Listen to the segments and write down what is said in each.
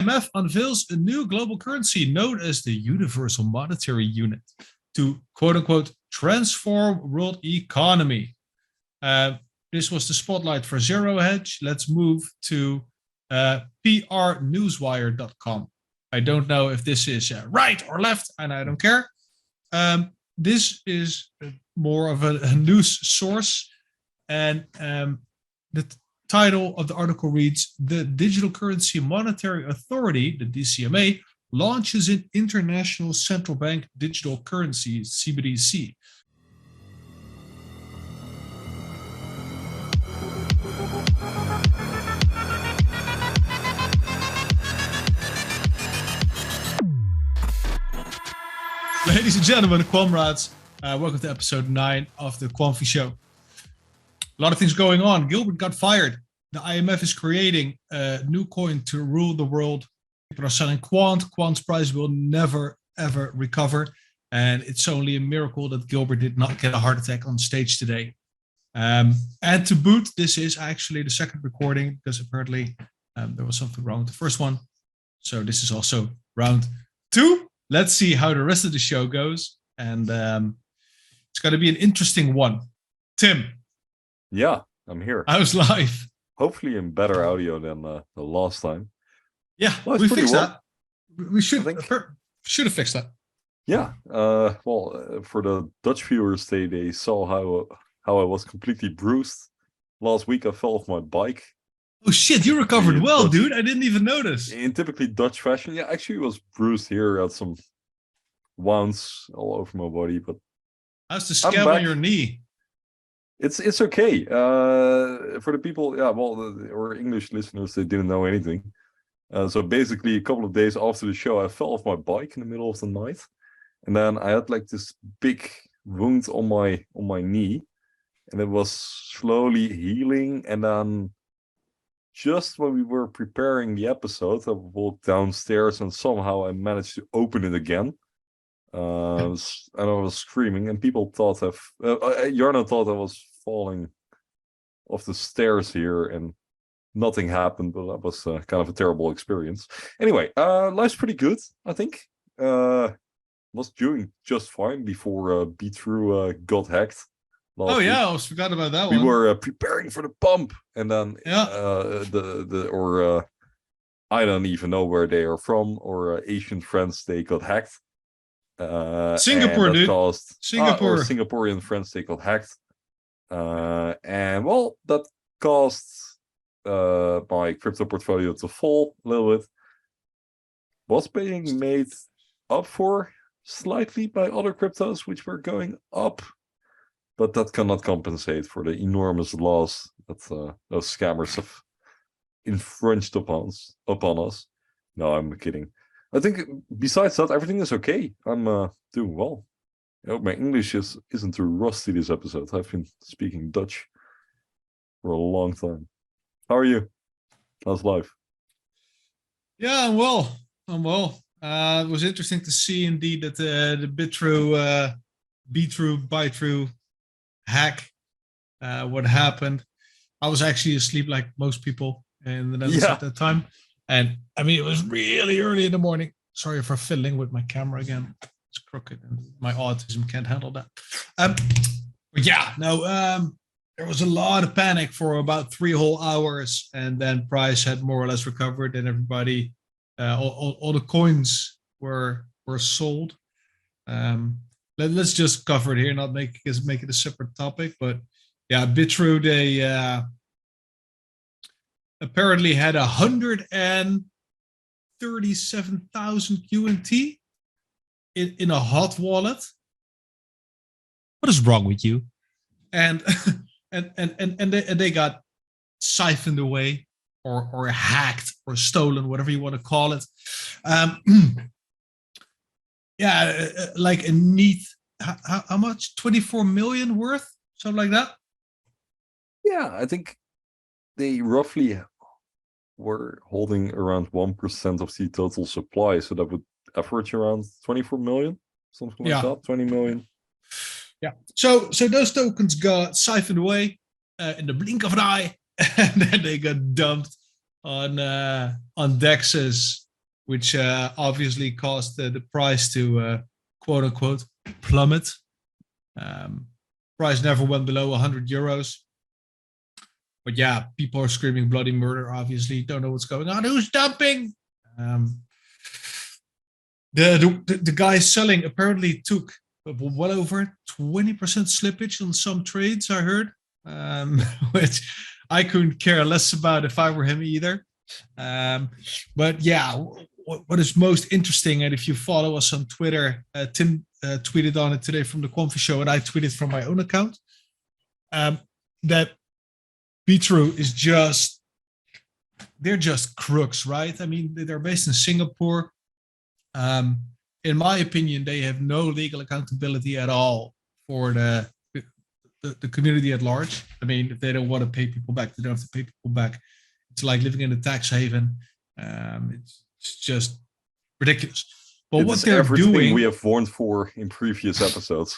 IMF unveils a new global currency known as the Universal Monetary Unit to quote-unquote transform world economy. This was the spotlight for Zero Hedge. Let's move to prnewswire.com. I don't know if this is right or left, and I don't care. This is more of a news source, and the title of the article reads, "The Digital Currency Monetary Authority, the DCMA, launches an International Central Bank Digital Currency, CBDC." Ladies and gentlemen, comrades, welcome to episode 9 of the Quamfy show. A lot of things going on. Gilbert got fired. The IMF is creating a new coin to rule the world. People are selling Quant. Quant's price will never, ever recover. And it's only a miracle that Gilbert did not get a heart attack on stage today. And to boot, this is actually the second recording because apparently there was something wrong with the first one. So this is also round 2. Let's see how the rest of the show goes. And it's going to be an interesting one. Tim. Yeah, I'm here. How's life? Hopefully in better audio than the last time. Yeah, well, we fixed that. We should have fixed that. Yeah. For the Dutch viewers, they saw how I was completely bruised. Last week I fell off my bike. Oh shit, you recovered well, dude. I didn't even notice. In typically Dutch fashion. Yeah, actually it was bruised here. I had some wounds all over my body, but how's the scab on your knee? It's okay. For the people, or English listeners, they didn't know anything. So basically a couple of days after the show, I fell off my bike in the middle of the night. And then I had like this big wound on my knee. And it was slowly healing, and then just when we were preparing the episode, I walked downstairs and somehow I managed to open it again. And I was screaming, and people thought Jarno thought I was falling off the stairs here, and nothing happened, but that was kind of a terrible experience. Anyway, life's pretty good, I think. Was doing just fine before Bitrue got hacked. Oh yeah, I almost forgot about that one. We were preparing for the pump, and then I don't even know where they are from, or Asian friends, they got hacked. Singapore, dude. Singapore. Or Singaporean friends, they got hacked. And well, that caused my crypto portfolio to fall a little bit. Was being made up for slightly by other cryptos, which were going up. But that cannot compensate for the enormous loss that those scammers have infringed upon us. No, I'm kidding. I think besides that, everything is okay. I'm doing well. I hope my English isn't too rusty this episode. I've been speaking Dutch for a long time. How are you? How's life? Yeah, I'm well. It was interesting to see indeed that the Bitrue hack, what happened. I was actually asleep like most people in the Netherlands at that time, and I mean it was really early in the morning. Sorry for fiddling with my camera again. It's crooked and my autism can't handle that. But yeah, no, there was a lot of panic for about 3 whole hours, and then price had more or less recovered, and everybody, all the coins were sold. Let's just cover it here, not make it a separate topic. But yeah, Bitrue, they apparently had 137,000 QNT in a hot wallet. What is wrong with you? And they got siphoned away or hacked or stolen, whatever you want to call it. Yeah, like a neat, how much? 24 million worth? Something like that? Yeah, I think they roughly were holding around 1% of the total supply. So that would average around 24 million, something like that, 20 million. Yeah. So those tokens got siphoned away in the blink of an eye, and then they got dumped on DEXs which obviously caused the price to quote unquote plummet. Price never went below 100 euros. But yeah, people are screaming bloody murder, obviously. Don't know what's going on. Who's dumping? The guy selling apparently took well over 20% slippage on some trades, I heard, which I couldn't care less about if I were him either. But yeah, what is most interesting, and if you follow us on Twitter, Tim tweeted on it today from the Quamfy show, and I tweeted from my own account, that Bitrue is they're just crooks, right? I mean, they're based in Singapore. In my opinion, they have no legal accountability at all for the community at large. I mean, if they don't want to pay people back, they don't have to pay people back. It's like living in a tax haven. It's just ridiculous. But what they're doing, we have warned for in previous episodes.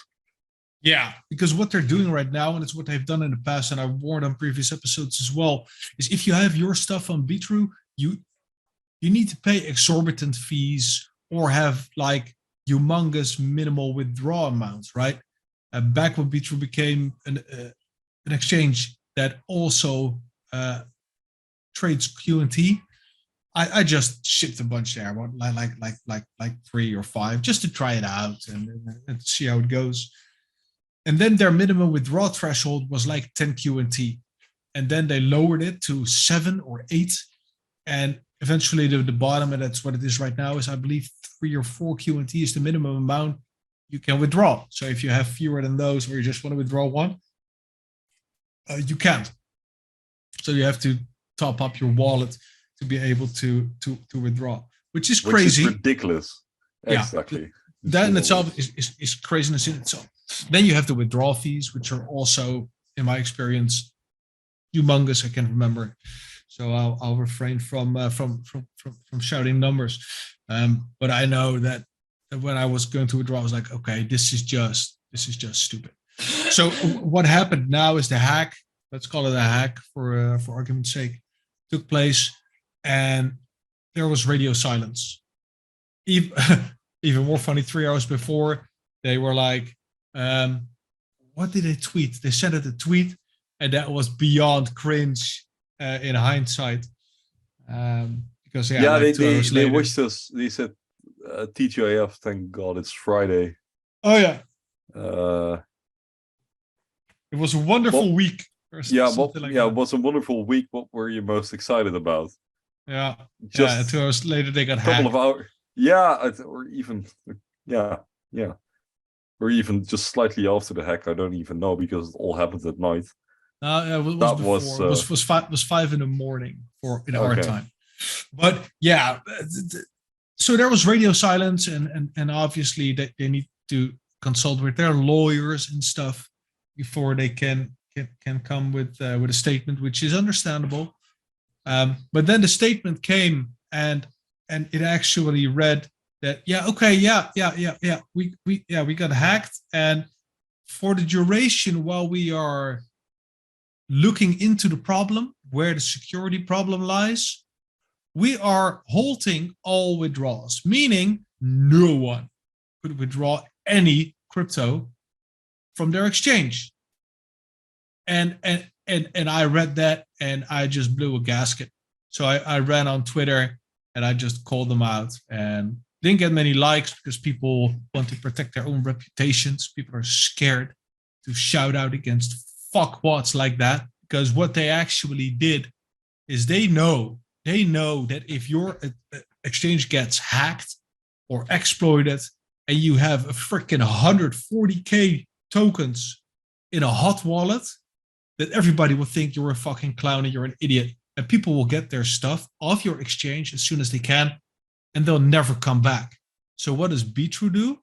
Yeah, because what they're doing right now, and it's what they've done in the past, and I warned on previous episodes as well, is if you have your stuff on Bitrue, you need to pay exorbitant fees or have like humongous minimal withdrawal amounts, right? Back when Bitrue became an exchange that also trades QNT, I just shipped a bunch there, like 3 or 5, just to try it out and see how it goes. And then their minimum withdrawal threshold was like 10 QNT. And then they lowered it to 7 or 8. And eventually the bottom, and that's what it is right now, is I believe 3 or 4 QNT is the minimum amount you can withdraw. So if you have fewer than those, or you just want to withdraw 1, you can't. So you have to top up your wallet to be able to withdraw, which is crazy. Which is ridiculous. Yeah, exactly. That in itself is craziness in itself. Then you have the withdrawal fees, which are also, in my experience, humongous. I can't remember, so I'll refrain from shouting numbers. But I know that when I was going to withdraw, I was like, okay, this is just stupid. So what happened now is the hack. Let's call it a hack for argument's sake. Took place, and there was radio silence. Even more funny, 3 hours before, they were like, what did they tweet? They sent it a tweet, and that was beyond cringe in hindsight. Because they wished us. They said, "TGIF, thank God it's Friday." Oh yeah. It was a wonderful week. It was a wonderful week. What were you most excited about? Yeah. And 2 hours later, they got hacked. A couple of hours. Yeah, or even or even just slightly after the hack. I don't even know, because it all happened at night. It was 5 in the morning in our time. But yeah, so there was radio silence, and obviously they need to consult with their lawyers and stuff before they can come with a statement, which is understandable. But then the statement came, and it actually read that we got hacked, and for the duration while we are looking into the problem, where the security problem lies, we are halting all withdrawals, meaning no one could withdraw any crypto from their exchange. And I read that, and I just blew a gasket. So I ran on Twitter, and I just called them out, and didn't get many likes because people want to protect their own reputations. People are scared to shout out against fuckwats like that, because what they actually did is they know that if your exchange gets hacked or exploited, and you have a freaking 140k tokens in a hot wallet, that everybody will think you're a fucking clown and you're an idiot. And people will get their stuff off your exchange as soon as they can, and they'll never come back. So what does Bitrue do?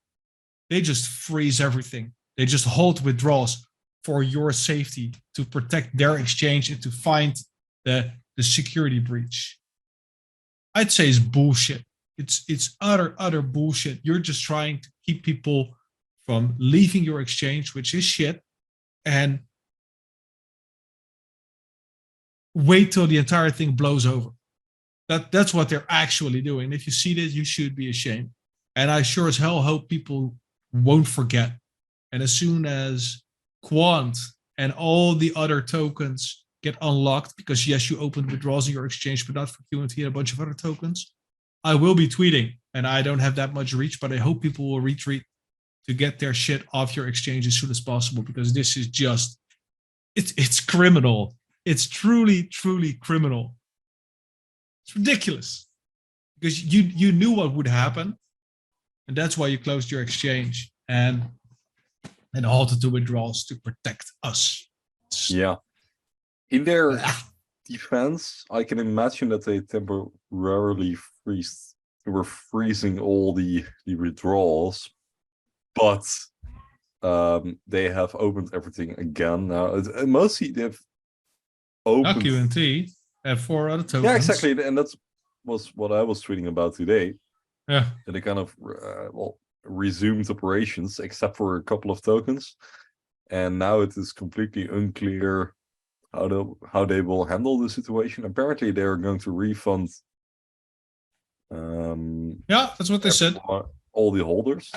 They just freeze everything. They just halt withdrawals for your safety, to protect their exchange and to find the security breach. I'd say it's bullshit. It's utter bullshit. You're just trying to keep people from leaving your exchange, which is shit, and wait till the entire thing blows over. That's what they're actually doing. If you see this, you should be ashamed. And I sure as hell hope people won't forget. And as soon as Quant and all the other tokens get unlocked, because yes, you opened withdrawals in your exchange, but not for QNT and a bunch of other tokens, I will be tweeting. And I don't have that much reach, but I hope people will retweet to get their shit off your exchange as soon as possible, because this is just, it's criminal. It's truly, truly criminal. It's ridiculous, because you knew what would happen, and that's why you closed your exchange and halted the withdrawals to protect us. Yeah. In their defense, I can imagine that they temporarily were freezing all the withdrawals, but they have opened everything again now. Mostly they've opened. Not QNT. Have 4 other tokens. Yeah, exactly, and that was what I was tweeting about today. Yeah, that they kind of resumed operations, except for a couple of tokens, and now it is completely unclear how they will handle the situation. Apparently, they are going to refund. Yeah, that's what they said. All the holders,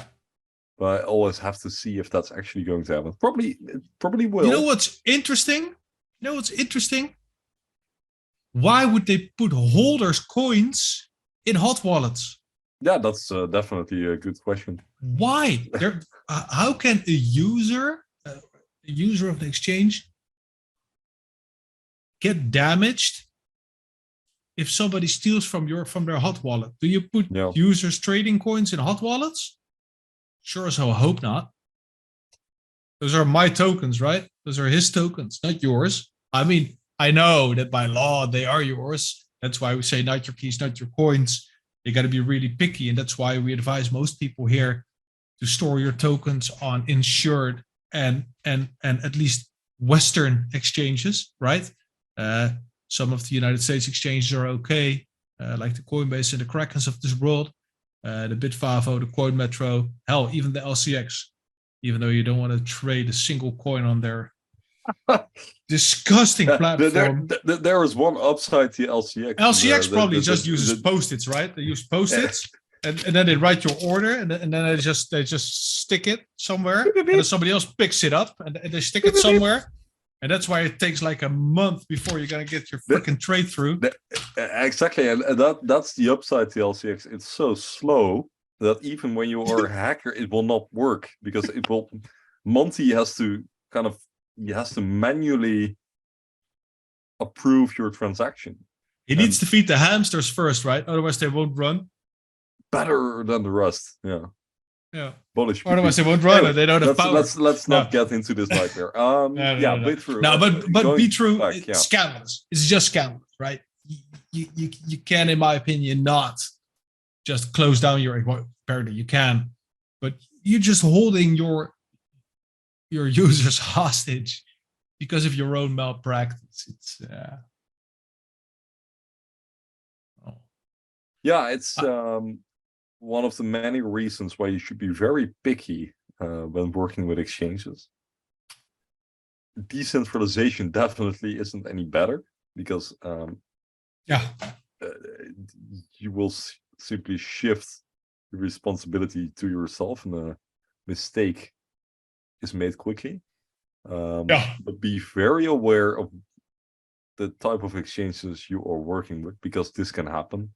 but I always have to see if that's actually going to happen. Probably will. You know what's interesting? Why would they put holders' coins in hot wallets? Yeah, that's definitely a good question. Why? How can a user of the exchange, get damaged if somebody steals from their hot wallet? Do you put users trading coins in hot wallets? Sure as hell hope not. Those are my tokens, right? Those are his tokens, not yours. I mean, I know that by law they are yours. That's why we say not your keys, not your coins. You got to be really picky, and that's why we advise most people here to store your tokens on insured and at least Western exchanges, right? Some of the United States exchanges are okay, like the Coinbase and the Krakens of this world, the Bitrue, the Coin Metro, hell, even the LCX. Even though you don't want to trade a single coin on their disgusting platform. There is one upside to LCX. LCX probably just uses post-its, right? They use post-its, and then they write your order, and then they just stick it somewhere, and then somebody else picks it up, and they stick it somewhere, and that's why it takes like a month before you're gonna get your freaking trade through. Exactly, and that's the upside to LCX. It's so slow that even when you are a hacker, it will not work, because it will. Monty has to manually approve your transaction. He needs to feed the hamsters first, right? Otherwise they won't run. Better than the rest, yeah. Bullish. Otherwise they won't run. Anyway, they don't have power. Let's not get into this nightmare. Bitrue. No, but Bitrue, it's scandalous. It's just scandalous, right? You can, in my opinion, not just close down your. Well, apparently you can, but you're just holding your users hostage because of your own malpractice. It's it's one of the many reasons why you should be very picky when working with exchanges. Decentralization definitely isn't any better, because you will simply shift the responsibility to yourself, and a mistake is made quickly. But be very aware of the type of exchanges you are working with, because this can happen.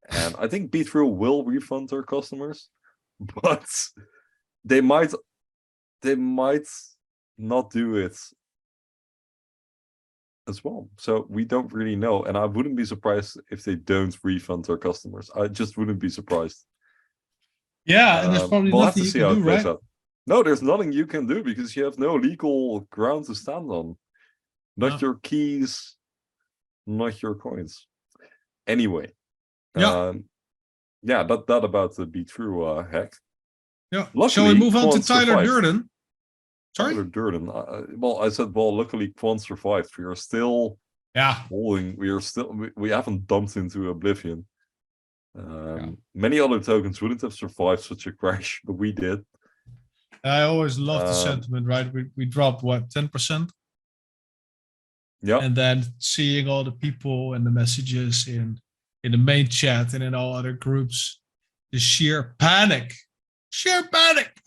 And I think Bitrue will refund their customers, but they might not do it as well. So we don't really know, and I wouldn't be surprised if they don't refund their customers. I just wouldn't be surprised. Yeah, and there's probably nothing you can do, right? No, there's nothing you can do, because you have no legal ground to stand on. Not your keys, not your coins. Anyway. That about the Bitrue hack. Yeah. Shall we move on to Tyler Durden? Sorry? Tyler Durden. Luckily Quant survived. We are still holding. We haven't dumped into oblivion. Many other tokens wouldn't have survived such a crash, but we did. I always love the sentiment, right? We dropped what, 10%? Yeah. And then seeing all the people and the messages in in the main chat and in all other groups, the sheer panic.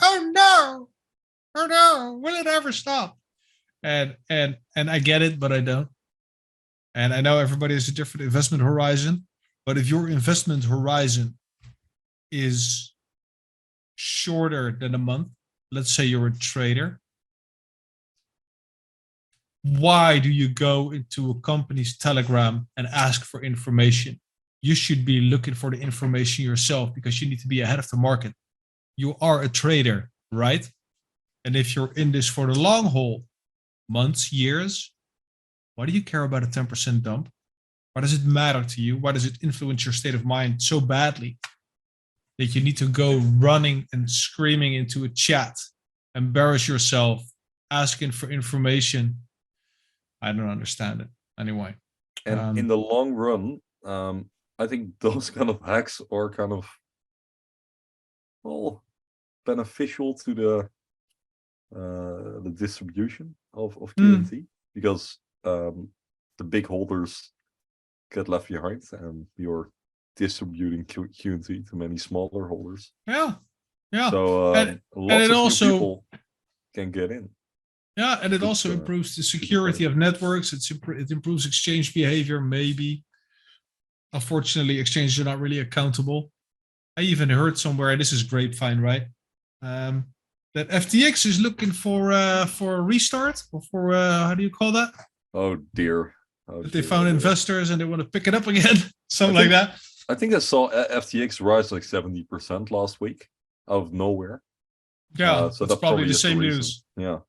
Oh no! Oh no! Will it ever stop? And I get it, but I don't. And I know everybody has a different investment horizon, but if your investment horizon is shorter than a month, let's say you're a trader, why do you go into a company's Telegram and ask for information? You should be looking for the information yourself because you need to be ahead of the market. You are a trader, right? And if you're in this for the long haul, months, years, why do you care about a 10% dump? Why does it matter to you? Why does it influence your state of mind so badly that you need to go running and screaming into a chat, embarrass yourself, asking for information? I don't understand it. Anyway. And in the long run, I think those kind of hacks are kind of, well, beneficial to the distribution of QNT because the big holders get left behind and you're distributing QNT to many smaller holders. Yeah. So and lots it of also, new people can get in. Yeah, and it also improves the security of networks. It improves exchange behavior, maybe. Unfortunately, exchanges are not really accountable. I even heard somewhere, and this is grapevine, right? That FTX is looking for a restart, or for how do you call that? Oh dear. They found investors and they want to pick it up again, something like that. I think I saw FTX rise like 70% last week out of nowhere. Yeah, so that's probably the same news. Yeah,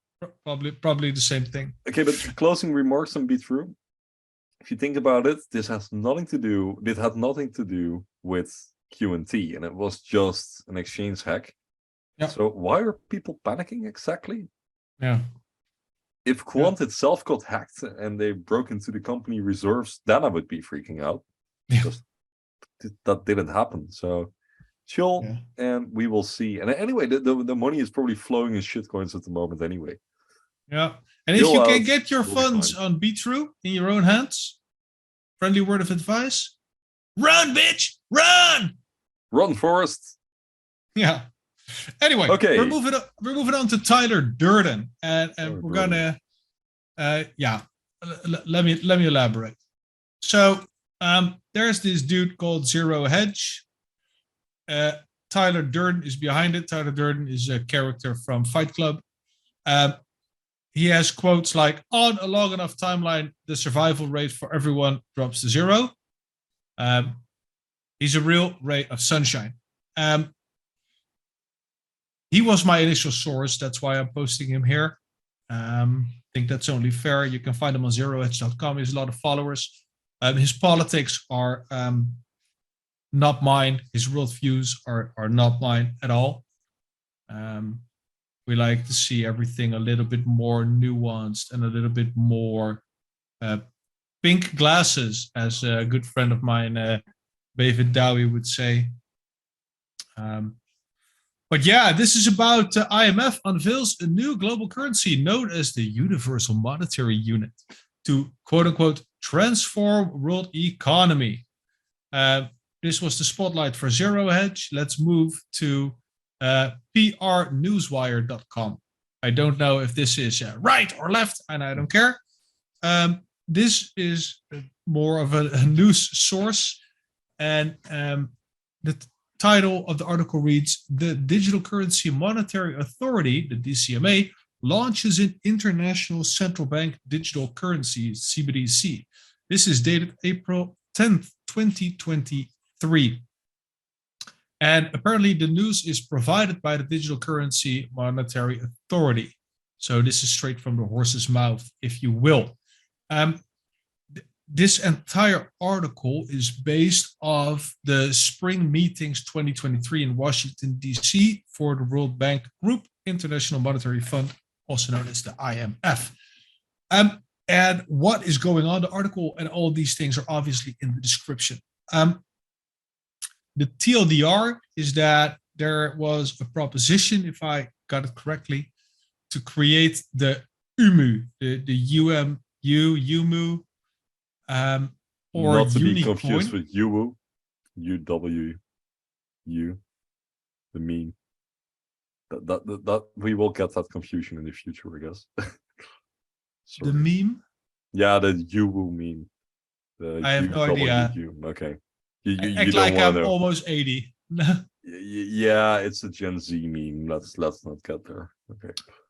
probably the same thing. Okay, but closing remarks on Bitrue. If you think about it, this had nothing to do with QNT, and it was just an exchange hack. Yeah. So why are people panicking exactly? Yeah. If Quant itself got hacked and they broke into the company reserves, then I would be freaking out. Because that didn't happen. So chill, and we will see. And anyway, the money is probably flowing in shitcoins at the moment anyway. Yeah. And if you can get your funds on Bitrue in your own hands, friendly word of advice: run, bitch, run! Run, Forrest. Yeah. Anyway, okay, we're moving on to Tyler Durden, and we're gonna, let me elaborate. So there's this dude called Zero Hedge. Tyler Durden is behind it. Tyler Durden is a character from Fight Club. He has quotes like, on a long enough timeline, the survival rate for everyone drops to 0. He's a real ray of sunshine. He was my initial source. That's why I'm posting him here. I think that's only fair. You can find him on zerohedge.com. He has a lot of followers. His politics are not mine. His worldviews are not mine at all. We like to see everything a little bit more nuanced and a little bit more pink glasses, as a good friend of mine, David Dowie, would say. But yeah, this is about IMF unveils a new global currency known as the Universal Monetary Unit to, quote unquote, transform world economy. This was the spotlight for Zero Hedge. Let's move to prnewswire.com. I don't know if this is right or left, and I don't care. This is more of a news source, and the title of the article reads: The Digital Currency Monetary Authority, the DCMA, launches an international central bank digital currency, CBDC. This is dated April 10th, 2023. And apparently the news is provided by the Digital Currency Monetary Authority. So this is straight from the horse's mouth, if you will. This entire article is based off the spring meetings 2023 in Washington, D.C. for the World Bank Group, International Monetary Fund, also known as the IMF. And what is going on? The article and all of these things are obviously in the description. The TLDR is that there was a proposition, if I got it correctly, to create the UMU, the UMU, or not to be Unicoin. confused with UWU, UWU, the meme. That we will get that confusion in the future, I guess. The meme? Yeah, the UWU meme. I have no idea. Okay. You don't like I'm know. almost 80. Yeah, it's a Gen Z meme. Let's not get there.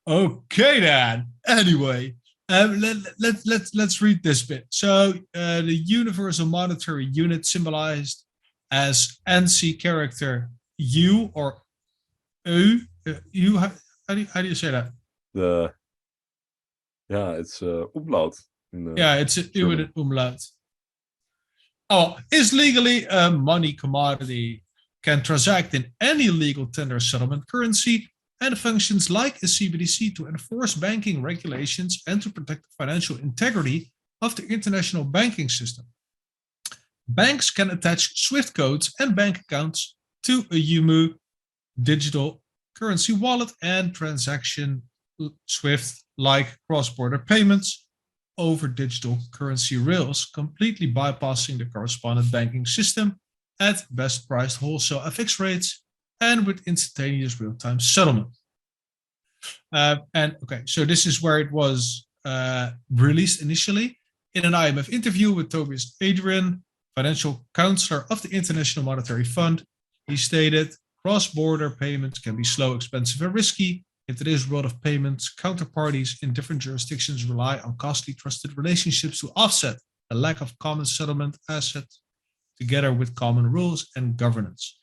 Okay, then. Anyway, let's read this bit. So the universal monetary unit symbolized as NC character U or U. U. How do you say that? It's umlaut. It's a U with an umlaut. Oh, is legally a money commodity, can transact in any legal tender settlement currency, and functions like a CBDC to enforce banking regulations and to protect the financial integrity of the international banking system. Banks can attach SWIFT codes and bank accounts to a UMU digital currency wallet and transaction SWIFT like cross-border payments over digital currency rails, completely bypassing the correspondent banking system at best priced wholesale FX rates and with instantaneous real-time settlement. So this is where it was released initially in an IMF interview with Tobias Adrian, financial counselor of the International Monetary Fund. He stated, cross-border payments can be slow, expensive, and risky. In today's world of payments, counterparties in different jurisdictions rely on costly trusted relationships to offset the lack of common settlement assets together with common rules and governance.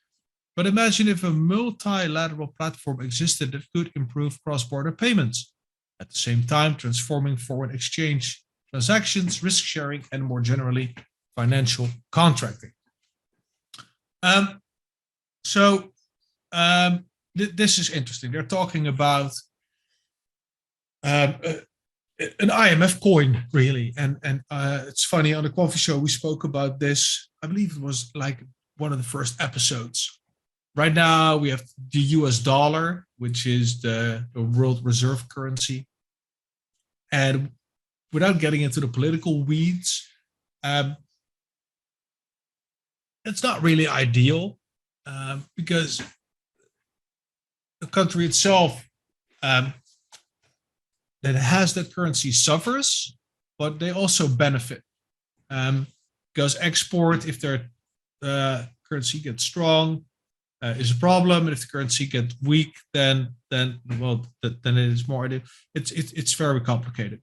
But imagine if a multilateral platform existed that could improve cross-border payments, at the same time transforming foreign exchange transactions, risk sharing, and more generally, financial contracting. This is interesting. They're talking about an IMF coin, really. And it's funny, on the Quamfy show, we spoke about this. I believe it was like one of the first episodes. Right now, we have the US dollar, which is the world reserve currency. And without getting into the political weeds, it's not really ideal because the country itself that has that currency suffers, but they also benefit because export, if their currency gets strong, is a problem, and if the currency gets weak, then it is more. It's very complicated,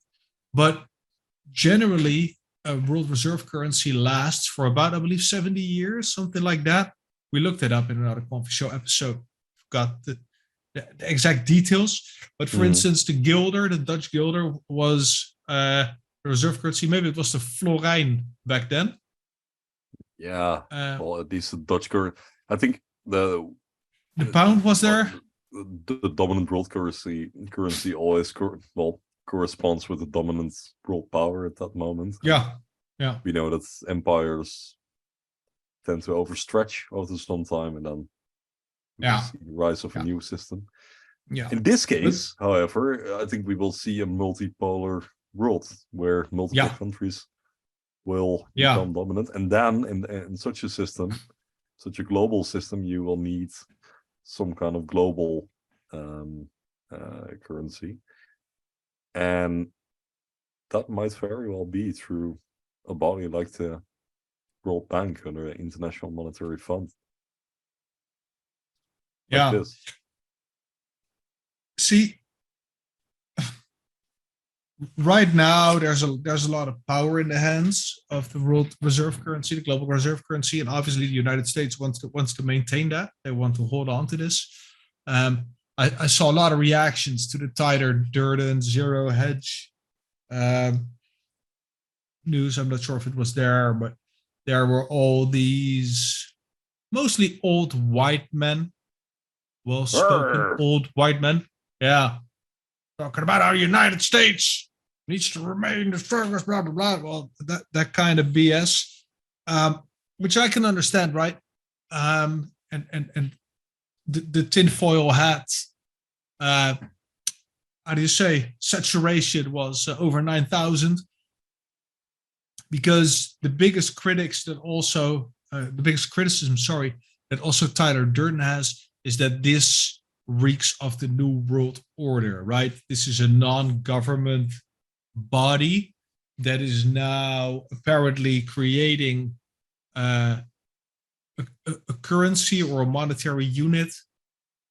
but generally, a world reserve currency lasts for about, I believe, 70 years, something like that. We looked it up in another Quamfy show episode. Got the exact details, but for instance, the guilder, the Dutch guilder, was the reserve currency. Maybe it was the florijn back then. Yeah, well, at least the Dutch currency. I think the pound was there. The dominant world currency always corresponds with the dominant world power at that moment. Yeah. We know that empires tend to overstretch after some time, and then see the rise of a new system. Yeah. In this case, however, I think we will see a multipolar world where multiple countries will become dominant, and then in such a system, such a global system, you will need some kind of global currency, and that might very well be through a body like the World Bank or the International Monetary Fund. This. See, right now there's a lot of power in the hands of the world reserve currency, the global reserve currency, and obviously the United States wants to maintain that. They want to hold on to this. I saw a lot of reactions to the tighter Durden zero hedge news. I'm not sure if it was there, but there were all these mostly old white men. Well-spoken old white men, talking about how United States needs to remain the strongest, blah blah blah. Well, that kind of BS, which I can understand, right? And the tinfoil hat, how do you say? Saturation was over 9,000. because the biggest criticism, that also Tyler Durden has is that this reeks of the New World Order, right? This is a non-government body that is now apparently creating a currency or a monetary unit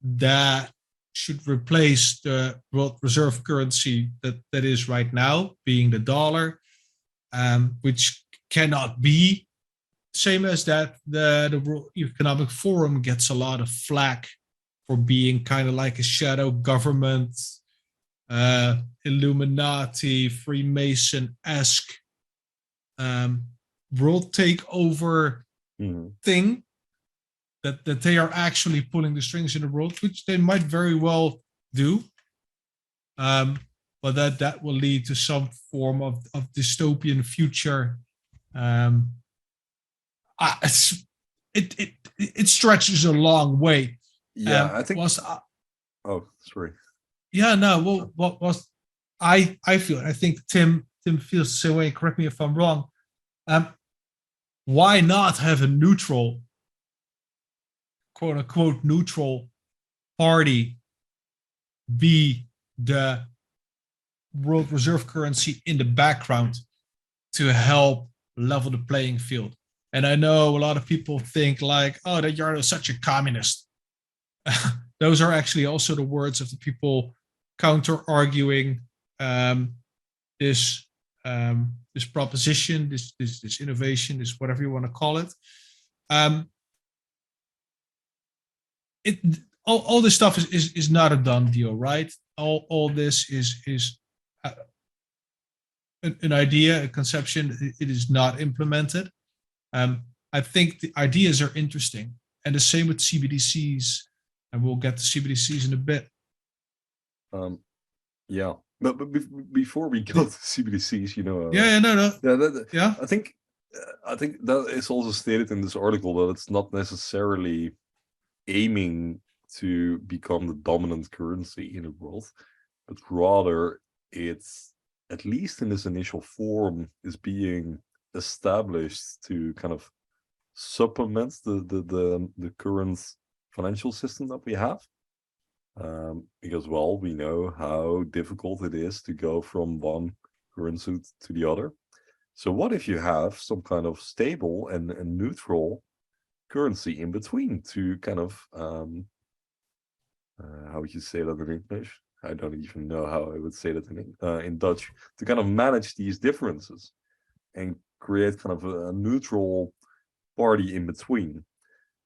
that should replace the world reserve currency that is right now, being the dollar, which cannot be same as that. The World Economic Forum gets a lot of flack for being kind of like a shadow government, Illuminati, Freemason-esque world takeover thing. That they are actually pulling the strings in the world, which they might very well do. But that will lead to some form of dystopian future. It stretches a long way. Yeah, I think. Oh, sorry. Yeah, no. Well, what was I feel? I think Tim feels the same way. Correct me if I'm wrong. Why not have a neutral, quote unquote, neutral party be the world reserve currency in the background to help level the playing field? And I know a lot of people think like, oh, that you're such a communist. Those are actually also the words of the people counter-arguing this proposition, this innovation, this whatever you want to call it. All this stuff is not a done deal, right? All this is an idea, a conception. It is not implemented. I think the ideas are interesting, and the same with CBDCs, and we'll get to CBDCs in a bit. Yeah, but before we go to CBDCs, no. Yeah, I think that is also stated in this article that it's not necessarily aiming to become the dominant currency in the world, but rather it's, at least in this initial form, is being established to kind of supplement the current financial system that we have. Because, well, we know how difficult it is to go from one currency to the other. So what if you have some kind of stable and neutral currency in between to kind of, how would you say that in English? I don't even know how I would say that in Dutch, to kind of manage these differences and create kind of a neutral party in between.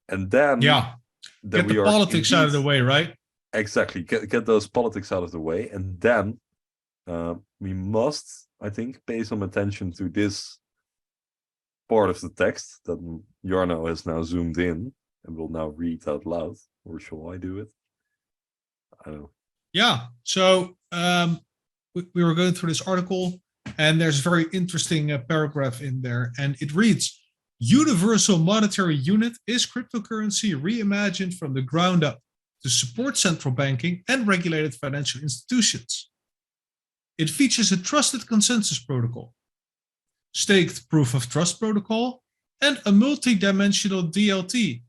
And then get the politics out of the way, right? Exactly. Get those politics out of the way. And then we must, I think, pay some attention to this part of the text that Jarno has now zoomed in and will now read out loud. Or shall I do it? I don't know. Yeah. So we were going through this article, and there's a very interesting paragraph in there, and it reads, Universal Monetary Unit is cryptocurrency reimagined from the ground up to support central banking and regulated financial institutions. It features a trusted consensus protocol, staked proof of trust protocol, and a multi-dimensional DLT,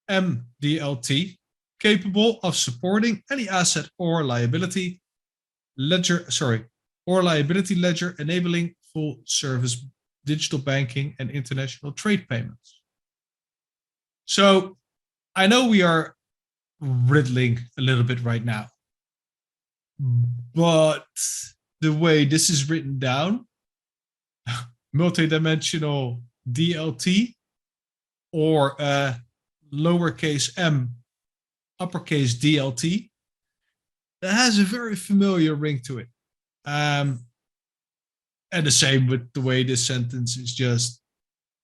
MDLT, capable of supporting any asset or liability ledger, enabling full service digital banking and international trade payments. So I know we are riddling a little bit right now, but the way this is written down, multidimensional DLT or lowercase m, uppercase DLT, that has a very familiar ring to it. And the same with the way this sentence is just,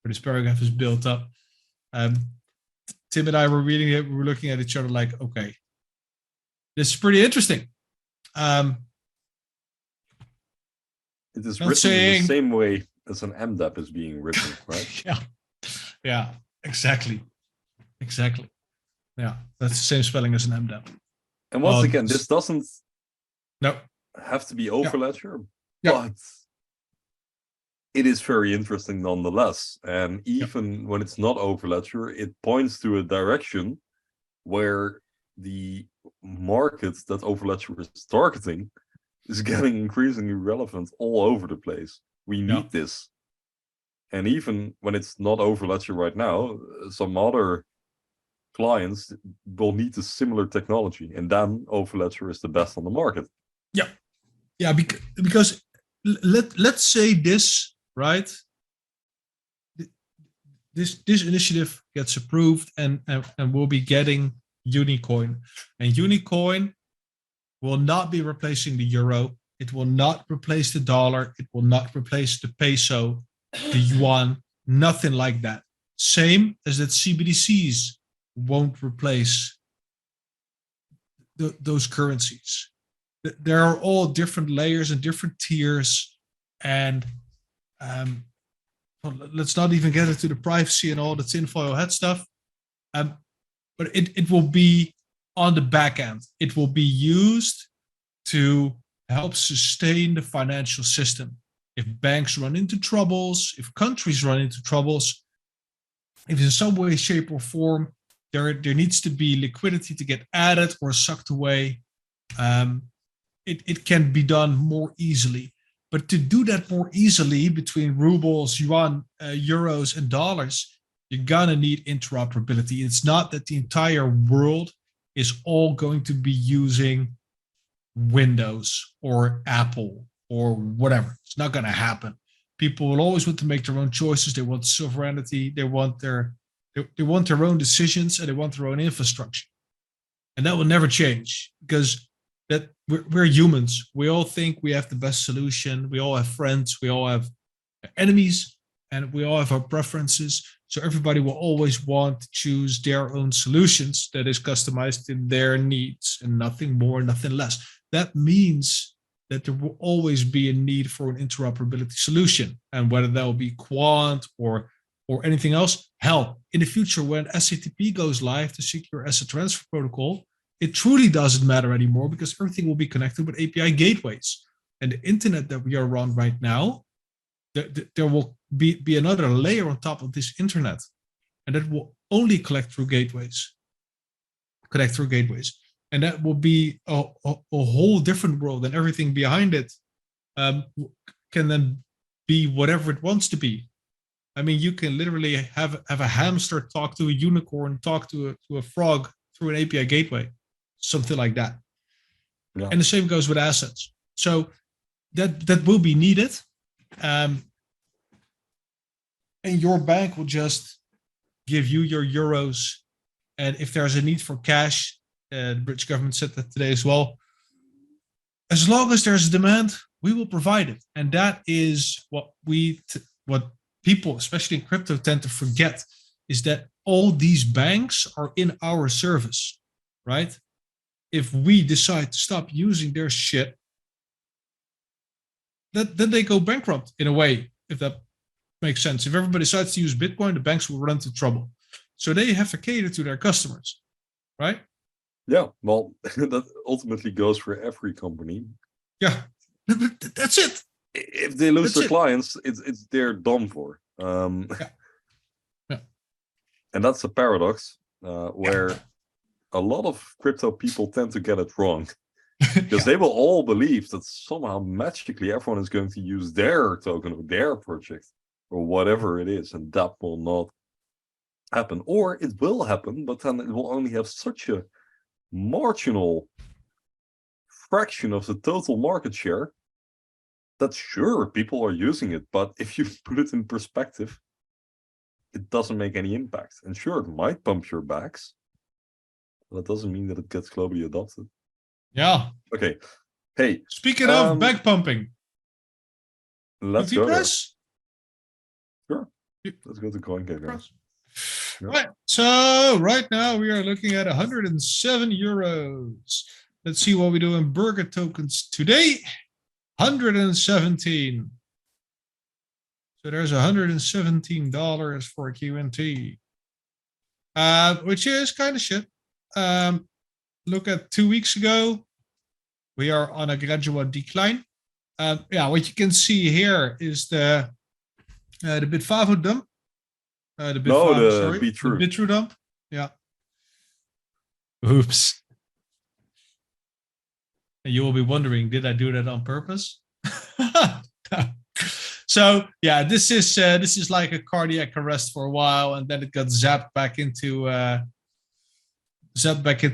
or this paragraph is built up. Tim and I were reading it, we were looking at each other like, okay, this is pretty interesting. It is written in the same way as an MDAP is being written, right? Yeah, exactly. Yeah, that's the same spelling as an MDAP. And once again, this doesn't have to be Overledger, but it is very interesting nonetheless. And even when it's not Overledger, it points to a direction where the market that Overledger is targeting is getting increasingly relevant all over the place. We need this. And even when it's not Overledger right now, some other clients will need a similar technology. And then Overledger is the best on the market. Yeah. Yeah, because let's say this, right? This initiative gets approved and we'll be getting Unicoin. And Unicoin will not be replacing the euro. It will not replace the dollar. It will not replace the peso, the yuan, nothing like that. Same as that CBDCs won't replace those currencies. There are all different layers and different tiers. And well, let's not even get into the privacy and all the tinfoil hat stuff. But it will be on the back end. It will be used to help sustain the financial system. If banks run into troubles, if countries run into troubles, if in some way, shape, or form there needs to be liquidity to get added or sucked away, it can be done more easily. But to do that more easily between rubles, yuan, euros, and dollars, you're gonna need interoperability. It's not that the entire world is all going to be using Windows or Apple or whatever. It's not gonna happen. People will always want to make their own choices. They want sovereignty. They want their own decisions, and they want their own infrastructure. And that will never change, because that we're humans. We all think we have the best solution. We all have friends. We all have enemies, and we all have our preferences. So everybody will always want to choose their own solutions that is customized in their needs, and nothing more, nothing less. That means that there will always be a need for an interoperability solution, and whether that will be Quant or anything else. Hell, in the future, when SATP goes live, the Secure Asset Transfer Protocol, it truly doesn't matter anymore, because everything will be connected with API gateways. And the internet that we are on right now, there will be another layer on top of this internet, and that will only connect through gateways. And that will be a whole different world, and everything behind it can then be whatever it wants to be. I mean, you can literally have a hamster talk to a unicorn, talk to a frog through an API gateway, something like that. Yeah. And the same goes with assets. So that will be needed. And your bank will just give you your euros. And if there's a need for cash, the British government said that today as well, as long as there's a demand, we will provide it. And that is what what people, especially in crypto, tend to forget, is that all these banks are in our service, right? If we decide to stop using their shit, then they go bankrupt in a way, if that makes sense. If everybody decides to use Bitcoin, the banks will run into trouble. So they have to cater to their customers, right? Yeah, well, that ultimately goes for every company. Yeah, that's it. If they lose their clients, they're done for. Yeah. And that's a paradox where a lot of crypto people tend to get it wrong. Because they will all believe that somehow magically everyone is going to use their token or their project or whatever it is, and that will not happen. Or it will happen, but then it will only have such a marginal fraction of the total market share that sure, people are using it, but if you put it in perspective, it doesn't make any impact. And sure, it might pump your backs, but that doesn't mean that it gets globally adopted. Yeah. Okay. Hey. Speaking of back pumping, let's go there. Sure. Let's go to Coingecko. Yeah. Right. So right now we are looking at 107 euros. Let's see what we do in burger tokens today. 117. So there's $117 for a QNT, which is kind of shit. Look at 2 weeks ago, we are on a gradual decline. Yeah, what you can see here is the The Bitfavo dump. The No, Bitfavo, sorry. The Bitrue. Bitrue dump. Yeah. Oops. And you will be wondering, did I do that on purpose? So yeah, this is like a cardiac arrest for a while, and then it got zapped back into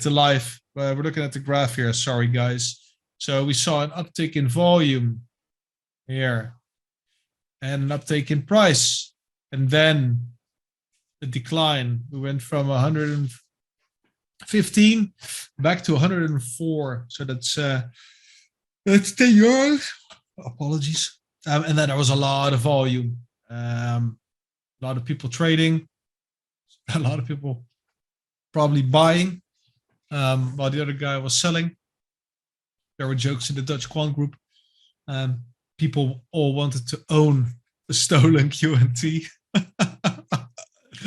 life. We're looking at the graph here. Sorry, guys. So we saw an uptick in volume here, and an uptake in price, and then a decline. We went from 115 back to 104. So that's 10 euros. Apologies. And then there was a lot of volume, a lot of people trading, a lot of people probably buying, while the other guy was selling. There were jokes in the Dutch Quant group. People all wanted to own the stolen QNT.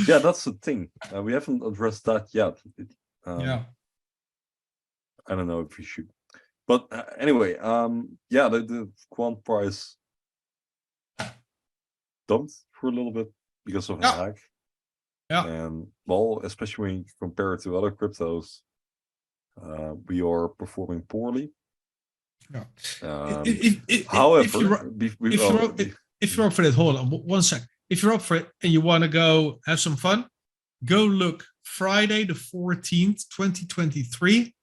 Yeah, that's the thing. We haven't addressed that yet. Yeah. I don't know if we should. But anyway, yeah, the Quant price dumped for a little bit because of a hack. Yeah. And well, especially when you compare it to other cryptos, we are performing poorly. Yeah. However, if you're up for it, hold on 1 sec. If you're up for it and you want to go have some fun, go look Friday the 14th, 2023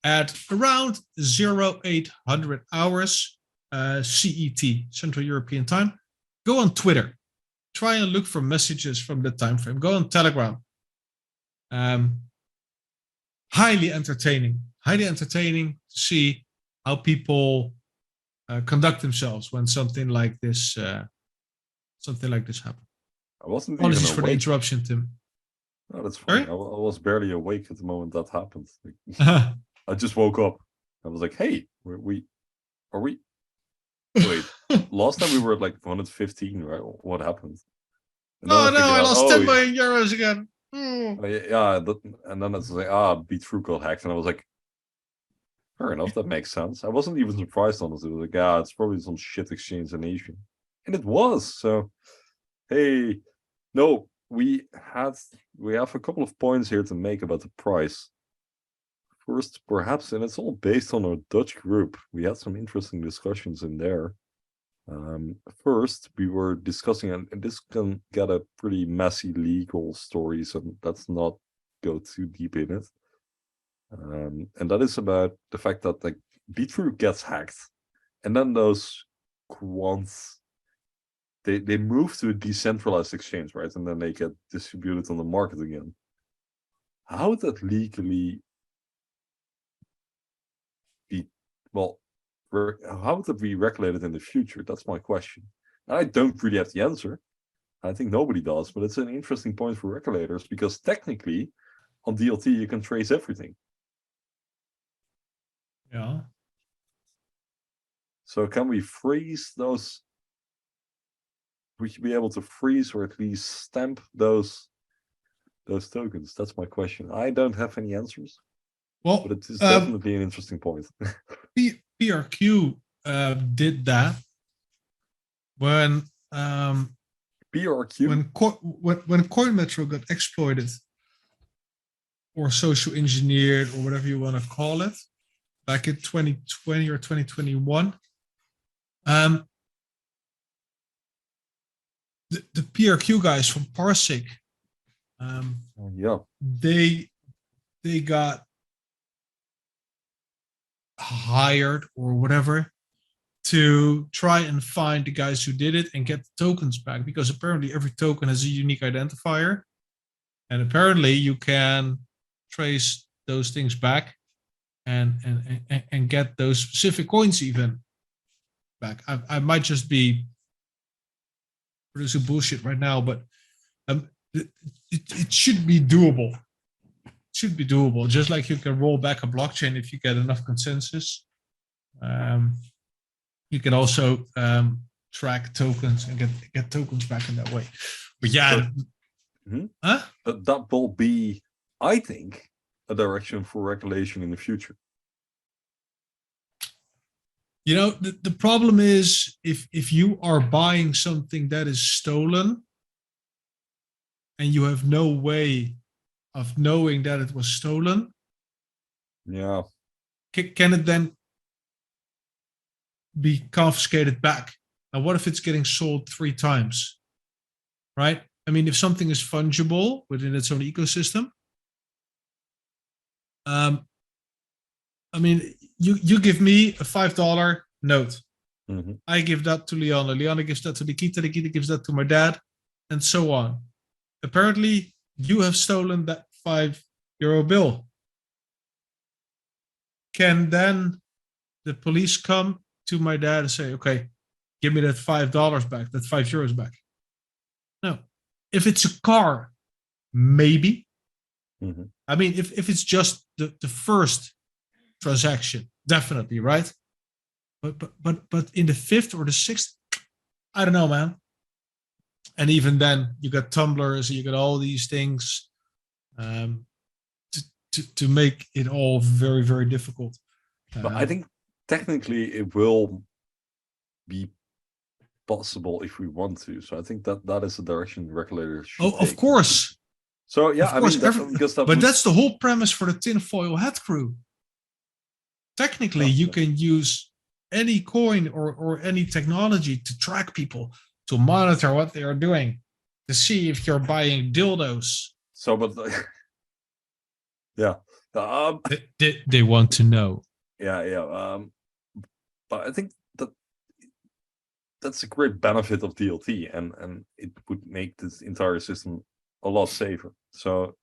at around 0800 hours CET, Central European Time. Go on Twitter. Try and look for messages from the time frame. Go on Telegram. Highly entertaining to see how people conduct themselves when something like this happens. I wasn't Apologies even for the awake. interruption, Tim. No, that's fine. I was barely awake at the moment that happened. I just woke up. I was like, "Hey, are we?" Wait, last time we were at like 115, right? What happened? And no, I lost 10 million euros again. Yeah, and then it's like, Bitrue got hacked, and I was like, fair enough, that makes sense. I wasn't even surprised, honestly. It was like, it's probably some shit exchange in Asia. And it was. So, hey, no, we have a couple of points here to make about the price. First, perhaps, and it's all based on our Dutch group. We had some interesting discussions in there. First, we were discussing, and this can get a pretty messy legal story, so let's not go too deep in it. And that is about the fact that like Bitrue gets hacked, and then those quants they move to a decentralized exchange, right? And then they get distributed on the market again. How would that legally be? Well, how would that be regulated in the future? That's my question. I don't really have the answer. I think nobody does, but it's an interesting point for regulators because technically, on DLT you can trace everything. Yeah. So can we freeze those? We should be able to freeze or at least stamp those tokens. That's my question. I don't have any answers. Well, but it is definitely an interesting point. PRQ did that when PRQ when Coinmetro got exploited or social engineered or whatever you want to call it back in 2020 or 2021. The PRQ guys from Parsec, they got hired or whatever to try and find the guys who did it and get the tokens back, because apparently every token has a unique identifier, and apparently you can trace those things back and get those specific coins even back. I might just be producing bullshit right now, but it should be doable. It should be doable, just like you can roll back a blockchain if you get enough consensus. You can also track tokens and get tokens back in that way. But yeah, that will be, I think, a direction for regulation in the future. The problem is if you are buying something that is stolen and you have no way of knowing that it was stolen, Yeah. can it then be confiscated back? And what if it's getting sold 3 times? Right? I mean, if something is fungible within its own ecosystem, I mean, you give me a $5 note. Mm-hmm. I give that to Liana. Liana gives that to Nikita. Nikita gives that to my dad, and so on. Apparently, you have stolen that €5 bill. Can then the police come to my dad and say, okay, give me that $5 back, that €5 back? No. If it's a car, maybe. Mm-hmm. I mean, if it's just the first transaction, definitely, right? But in the 5th or the 6th, I don't know, man. And even then, you got tumblers, you got all these things to make it all very, very difficult. But I think technically it will be possible if we want to. So I think that is the direction regulators should take. Of course. So yeah, of course, but that's the whole premise for the tinfoil hat crew. Technically, you can use any coin or any technology to track people, to monitor what they are doing, to see if you're buying dildos. So, but yeah, they want to know. Yeah. But I think that's a great benefit of DLT, and it would make this entire system a lot safer. So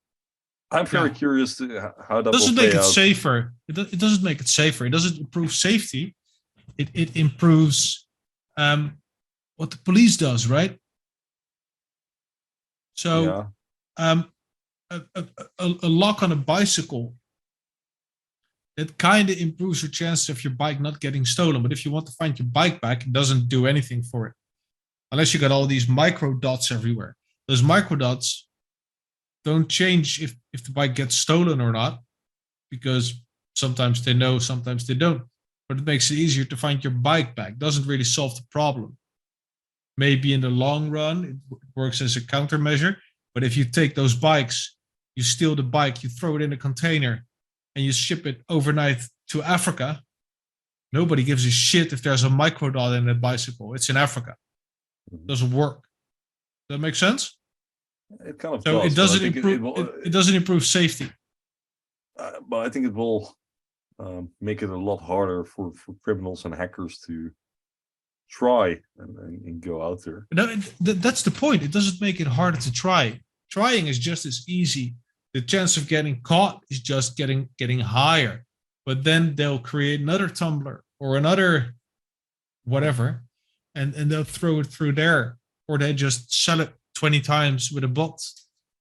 I'm very curious to how that doesn't will make play it out. Safer. It doesn't make it safer. It doesn't improve safety. It improves what the police does, right? So a lock on a bicycle, it kind of improves your chances of your bike not getting stolen. But if you want to find your bike back, it doesn't do anything for it. Unless you got all these micro dots everywhere. Those micro dots don't change if the bike gets stolen or not, because sometimes they know, sometimes they don't. But it makes it easier to find your bike back. Doesn't really solve the problem. Maybe in the long run, it works as a countermeasure. But if you take those bikes, you steal the bike, you throw it in a container, and you ship it overnight to Africa, nobody gives a shit if there's a microdot in that bicycle. It's in Africa. It doesn't work. Does that make sense? It kind of so does. It doesn't improve. It doesn't improve safety. But I think it will make it a lot harder for criminals and hackers to try and go out there. No, that's the point. It doesn't make it harder to try. Trying is just as easy. The chance of getting caught is just getting higher. But then they'll create another Tumblr or another whatever, and they'll throw it through there, or they just sell it 20 times with a bot,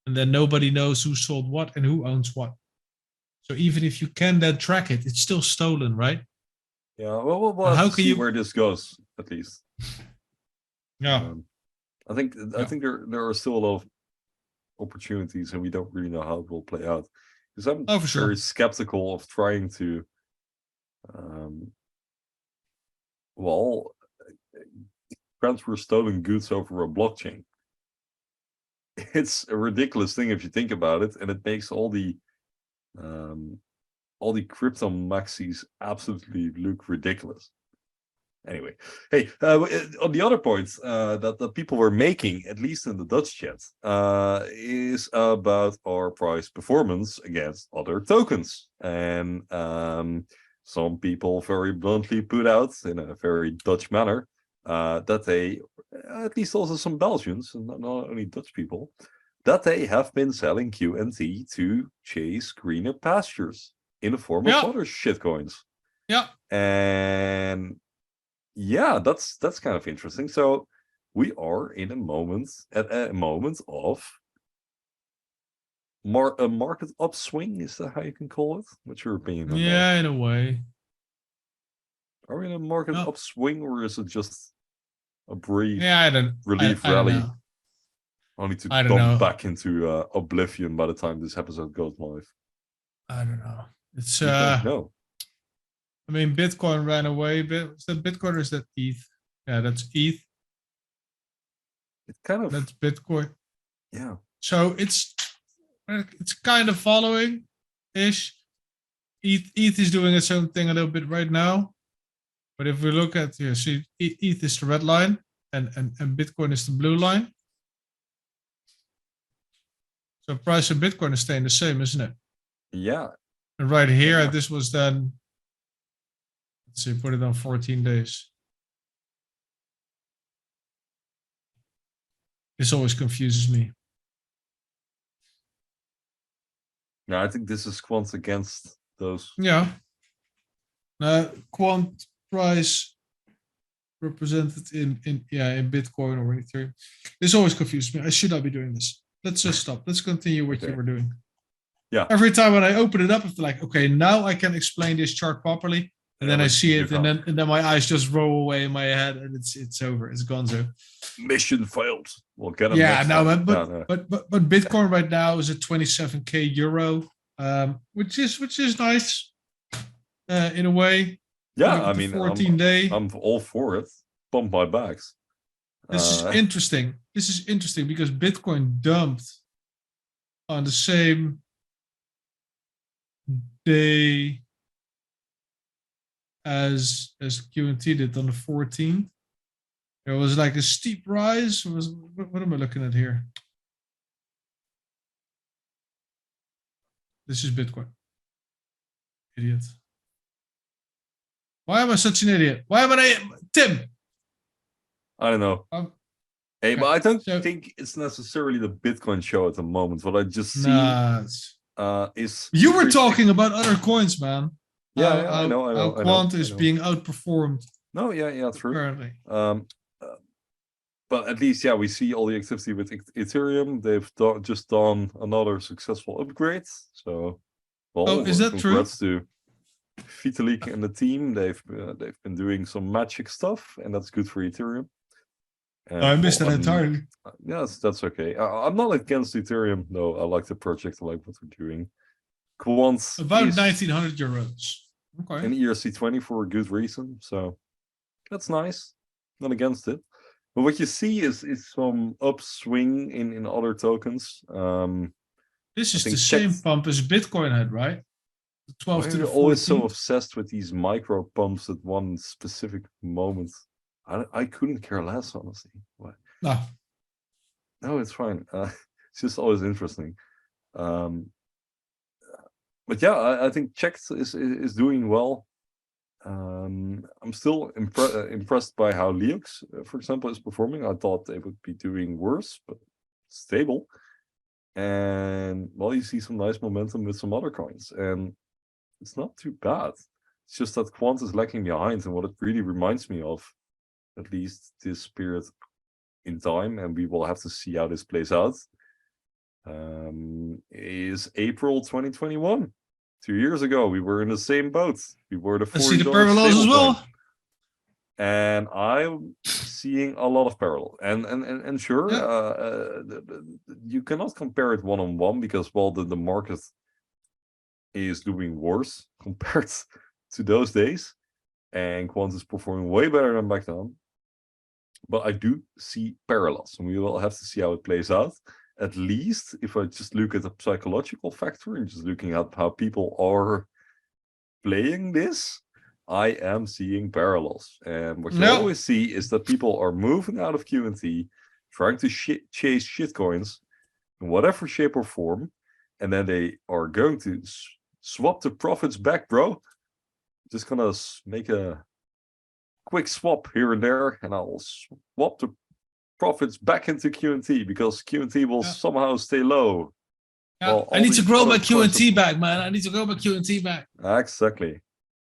and then nobody knows who sold what and who owns what. So even if you can then track it, it's still stolen, right? Yeah, well we'll have to see where this goes, at least. Yeah. I think there are still a lot of opportunities, and we don't really know how it will play out. Because I'm very skeptical of trying to transfer stolen goods over a blockchain. It's a ridiculous thing if you think about it, and it makes all the crypto maxis absolutely look ridiculous. Anyway, hey, on the other points that people were making, at least in the Dutch chat, is about our price performance against other tokens. And some people very bluntly put out, in a very Dutch manner, that they, at least also some Belgians, and not only Dutch people, that they have been selling QNT to chase greener pastures in the form of other shitcoins. Yeah. And yeah, that's kind of interesting. So we are in a moment of a market upswing. Is that how you can call it? What's your opinion on that? Yeah, in a way. Are we in a market upswing, or is it just a brief relief I rally? don't know. Only to dump back into oblivion by the time this episode goes live. I don't know. It's don't know. I mean, Bitcoin ran away. Is that Bitcoin or is that ETH? Yeah, that's ETH. It kind of That's Bitcoin. yeah. So it's kind of following ish. ETH is doing its own thing a little bit right now. But if we look at here, see, ETH is the red line and Bitcoin is the blue line. So price of Bitcoin is staying the same, isn't it? Yeah. And right here, this was then, let's see, put it on 14 days. This always confuses me. No, I think this is Quant against those. Yeah. Quant price represented in Bitcoin or Ethereum. This always confuses me. I should not be doing this. Let's just stop. Let's continue what you were doing. Yeah. Every time when I open it up, it's like, okay, now I can explain this chart properly. And then I see it, and then my eyes just roll away in my head, and it's over. It's gone. So mission failed. We'll get them. Yeah, no, but Bitcoin right now is at 27k euro, which is nice, in a way. Yeah, I mean, 14-day. I'm all for it. Pump my bags. This is interesting. This is interesting because Bitcoin dumped on the same day as QNT did on the 14th. There was like a steep rise. What am I looking at here? This is Bitcoin. Idiot. Why am I such an idiot? Why am I Tim? I don't know. Hey, but I don't think it's necessarily the Bitcoin show at the moment. What I just see is you were talking about other coins, man. Yeah, I know. How Quant is being outperformed. No, yeah, true. Apparently. But at least, we see all the activity with Ethereum. They've just done another successful upgrade. So, is that congrats to Vitalik and the team. They've been doing some magic stuff, and that's good for Ethereum. I missed that entirely. Yes, that's okay. I'm not against Ethereum, though. I like the project. I like what they're doing. Quant about 1,900 euros. Okay. And ERC20 for a good reason. So that's nice. Not against it. But what you see is some upswing in other tokens. This is the same pump as Bitcoin had, right? The 12 to the 14. Always so obsessed with these micro pumps at one specific moment. I couldn't care less, honestly. What? No, it's fine. It's just always interesting. But yeah, I think Checked is doing well. I'm still impressed by how Leox, for example, is performing. I thought they would be doing worse, but stable. And you see some nice momentum with some other coins, and it's not too bad. It's just that Quant is lagging behind, and what it really reminds me of, at least this period in time, and we will have to see how this plays out, is April 2021. 2 years ago, we were in the same boat. We were the $40 see the parallels as well. And I'm seeing a lot of parallel. And sure, you cannot compare it one-on-one because, the market is doing worse compared to those days. And Quant is performing way better than back then. But I do see parallels, and we will have to see how it plays out. At least if I just look at the psychological factor and just looking at how people are playing this, I am seeing parallels. And what you always see is that people are moving out of QNT, trying to chase shitcoins in whatever shape or form, and then they are going to swap the profits back, bro. Just gonna make a quick swap here and there, and I'll swap the profits back into QNT because QNT will somehow stay low. I need to grow my QNT back, man. I need to grow my QNT back. Exactly.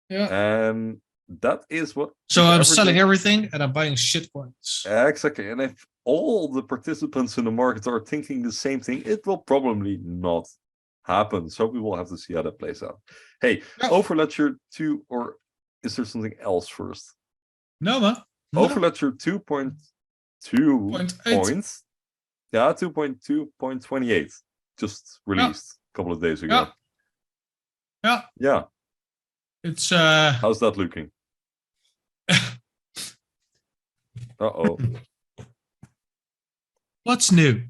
Yeah. And that is what. So I'm selling everything and I'm buying shit coins. Exactly. And if all the participants in the market are thinking the same thing, it will probably not happen. So we will have to see how that plays out. Hey, Overledger 2, or is there something else first? No, man. Overledger 2.2 points. Yeah, It's How's that looking? Uh-oh. What's new?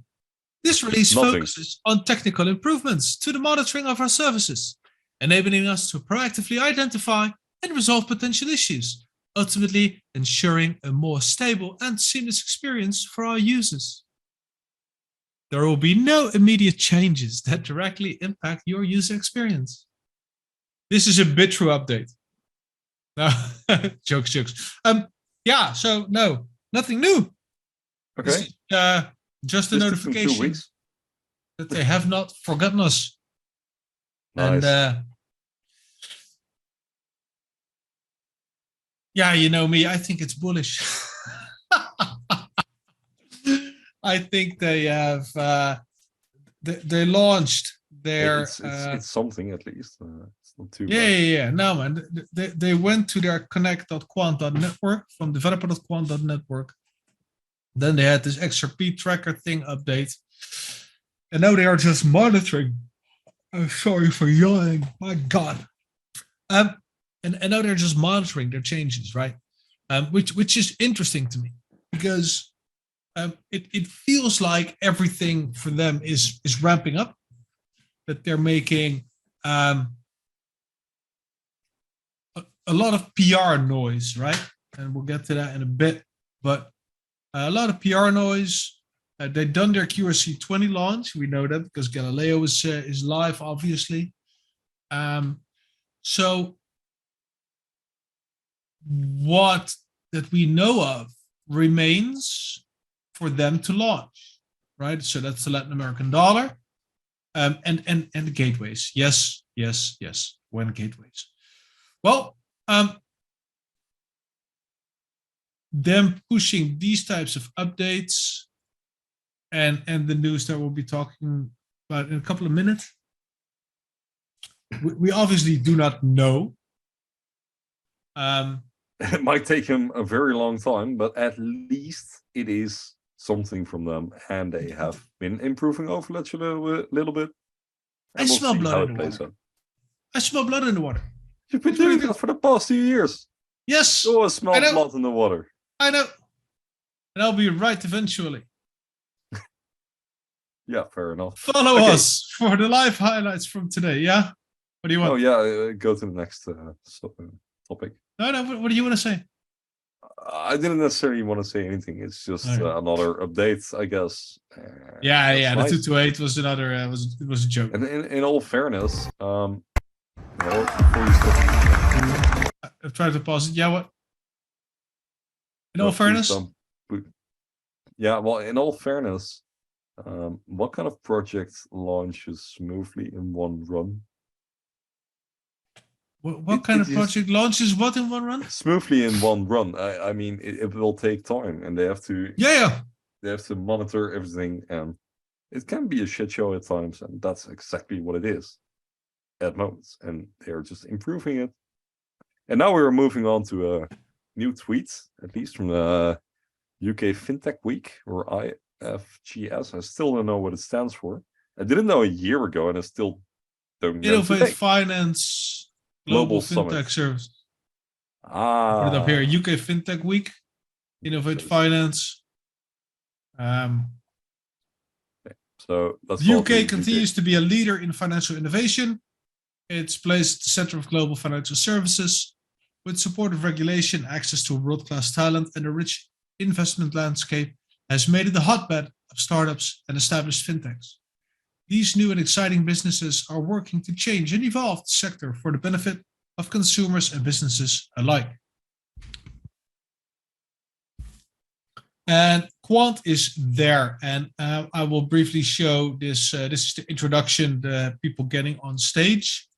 This release Nothing. focuses on technical improvements to the monitoring of our services, enabling us to proactively identify and resolve potential issues, ultimately ensuring a more stable and seamless experience for our users. There will be no immediate changes that directly impact your user experience. This is a Bitrue update. No, jokes. Yeah, so no, nothing new. Okay. This is, just a notification that they have not forgotten us. Nice. And yeah, you know me, I think it's bullish. I think they have they launched their it's something at least. It's not too yeah. No man, they went to their connect.quant.network from developer.quant.network. Then they had this XRP tracker thing update. And now they are just monitoring. I'm sorry for yawning. My God. And now they're just monitoring their changes, right? Which is interesting to me because it feels like everything for them is ramping up. That they're making a lot of PR noise, right? And we'll get to that in a bit. But a lot of PR noise. They've done their QRC20 launch. We know that because Galileo is live, obviously. So what that we know of remains for them to launch, right? So that's the Latin American dollar, and the gateways. Yes. When gateways. Well, them pushing these types of updates and the news that we'll be talking about in a couple of minutes. We obviously do not know. It might take him a very long time, but at least it is something from them, and they have been improving Overledger a little bit. I smell blood in the water. I smell blood in the water. You've been doing that for the past 2 years. Yes. You always smell blood in the water. I know. And I'll be right eventually. Yeah, fair enough. Follow us for the live highlights from today, yeah? What do you want? Oh, yeah, go to the next topic. No, what do you want to say? I didn't necessarily want to say anything. It's just another update, I guess. Yeah, nice. The 228 was another, it was a joke. And in all fairness, well, before you start... I've tried to pause it. Yeah, what? In all fairness? Yeah, well, in all fairness, what kind of project launches smoothly in one run? What kind of project launches what in one run? Smoothly in one run. I mean, it will take time, and they have to. Yeah. They have to monitor everything, and it can be a shit show at times, and that's exactly what it is at moments. And they're just improving it. And now we're moving on to a new tweet, at least from the UK FinTech Week, or IFGS. I still don't know what it stands for. I didn't know a year ago, and I still don't know. Innovate Finance Global FinTech Service. Put it up here. UK FinTech Week. Innovate Finance. So that's the UK continues to be a leader in financial innovation. It's placed at the center of global financial services. With supportive regulation, access to world-class talent, and a rich investment landscape has made it the hotbed of startups and established fintechs. These new and exciting businesses are working to change and evolve the sector for the benefit of consumers and businesses alike. And Quant is there, and I will briefly show this. This is the introduction, the people getting on stage.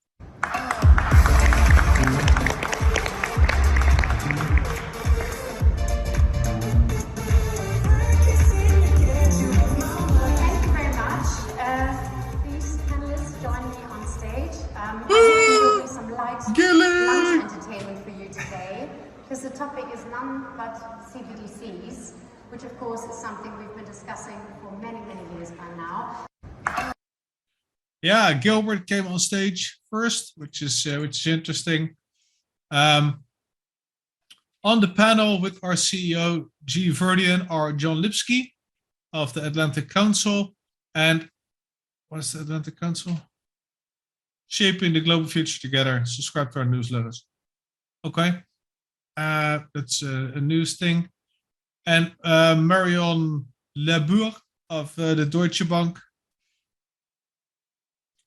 Entertainment for you today, because the topic is none but CBDCs, which of course is something we've been discussing for many years by now. Yeah, Gilbert came on stage first, which is interesting. On the panel with our CEO, Gil Fired, are John Lipsky of the Atlantic Council and what is the Atlantic Council? Shaping the Global Future Together. Subscribe to our newsletters. Okay. That's a news thing. And Marion Labour of the Deutsche Bank.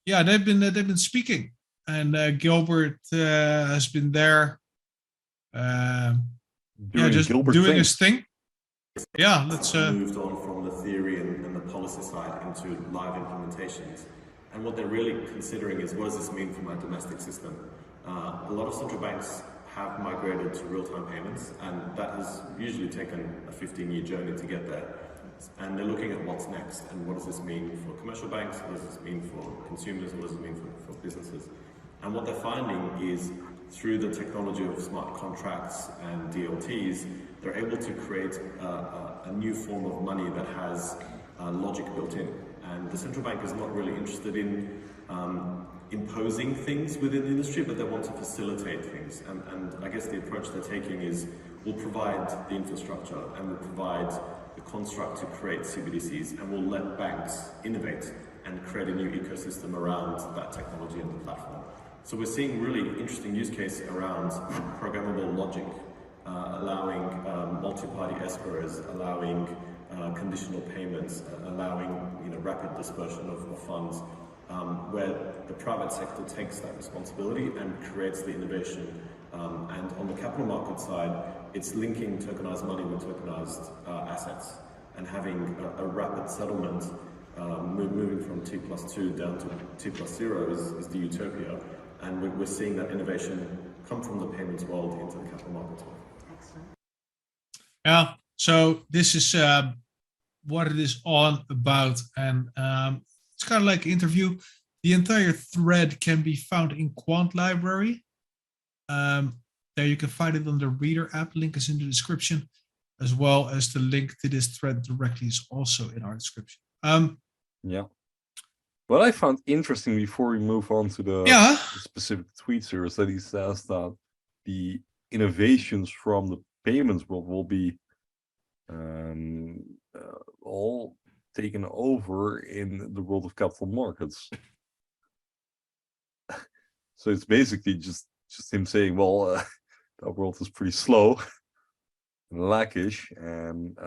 Yeah, they've been speaking, and Gilbert has been there. Doing his thing. Yeah, let's. Moved on from the theory and the policy side into live implementations, and what they're really considering is what does this mean for my domestic system? A lot of central banks have migrated to real-time payments, and that has usually taken a 15-year journey to get there. And they're looking at what's next, and what does this mean for commercial banks, what does this mean for consumers, what does it mean for businesses? And what they're finding is through the technology of smart contracts and DLTs, they're able to create a new form of money that has logic built in. And the central bank is not really interested in imposing things within the industry, but they want to facilitate things. And I guess the approach they're taking is we'll provide the infrastructure and we'll provide the construct to create CBDCs, and we'll let banks innovate and create a new ecosystem around that technology and the platform. So we're seeing really interesting use case around programmable logic, allowing multi-party escrows, allowing conditional payments, allowing rapid dispersion of funds, where the private sector takes that responsibility and creates the innovation. And on the capital market side, it's linking tokenized money with tokenized assets and having a rapid settlement. Moving from T+2 down to T+0 is the utopia. And we're seeing that innovation come from the payments world into the capital markets world. Excellent. Yeah, so this is what it is all about. And it's kind of like an interview. The entire thread can be found in Quant library. There you can find it on the Reader app. Link is in the description, as well as the link to this thread directly is also in our description. Yeah. What I found interesting before we move on to the specific tweet here is that he says that the innovations from the payments world will be all taken over in the world of capital markets. So it's basically just him saying, well, that world is pretty slow and lackish, and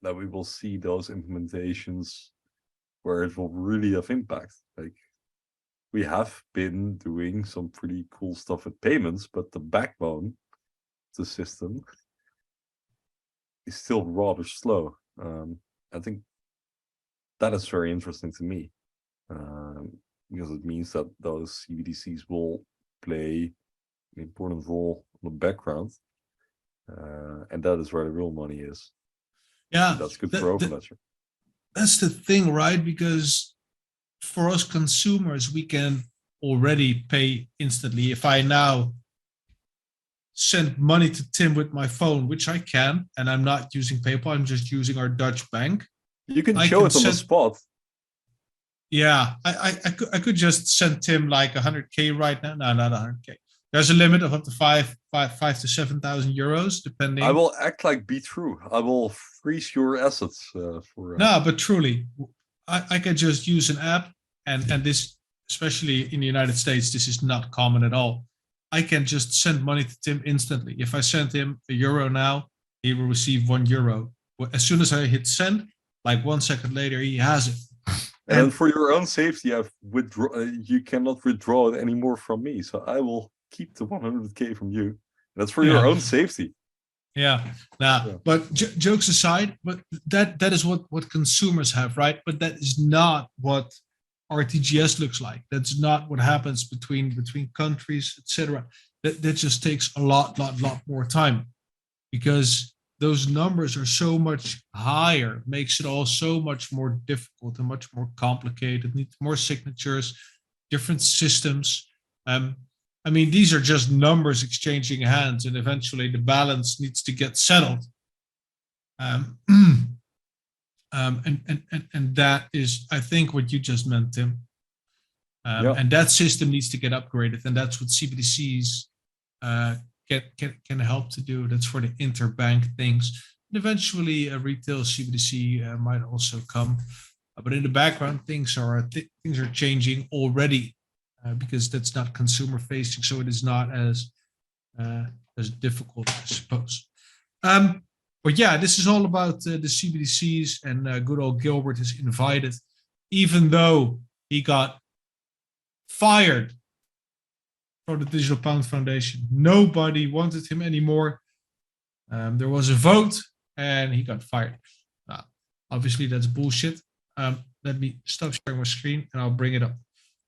that we will see those implementations where it will really have impact. Like, we have been doing some pretty cool stuff with payments, but the backbone of the system is still rather slow. I think that is very interesting to me, because it means that those CBDCs will play an important role in the background, and that is where the real money is. Yeah, and that's good for Overledger. That's the thing, right? Because for us consumers, we can already pay instantly. If I now send money to Tim with my phone, which I can, and I'm not using PayPal, I'm just using our Dutch bank. You can show it on the spot. Yeah, I could just send Tim like 100K right now. No, not 100K. There's a limit of up to 5,000 to 7,000 euros, depending. I will act like Bitrue. I will freeze your assets for. No, but truly, I can just use an app, and this, especially in the United States, this is not common at all. I can just send money to Tim instantly. If I send him €1 now, he will receive €1. As soon as I hit send, like 1 second later, he has it. And for your own safety, you cannot withdraw it anymore from me. So I will keep the 100K from you. That's for your own safety. Yeah. But jokes aside, but that is what consumers have, right? But that is not what RTGS looks like. That's not what happens between countries, etc. That just takes a lot more time, because those numbers are so much higher, makes it all so much more difficult and much more complicated, need more signatures, different systems. I mean, these are just numbers exchanging hands, and eventually the balance needs to get settled. And that is, I think, what you just meant, Tim. And that system needs to get upgraded, and that's what CBDCs can help to do. That's for the interbank things. And eventually, a retail CBDC might also come. But in the background, things are changing already because that's not consumer facing, so it is not as difficult, I suppose. But yeah, this is all about the CBDCs, and good old Gilbert is invited, even though he got fired from the Digital Pound Foundation. Nobody wanted him anymore. There was a vote, and he got fired. Obviously, that's bullshit. Let me stop sharing my screen, and I'll bring it up.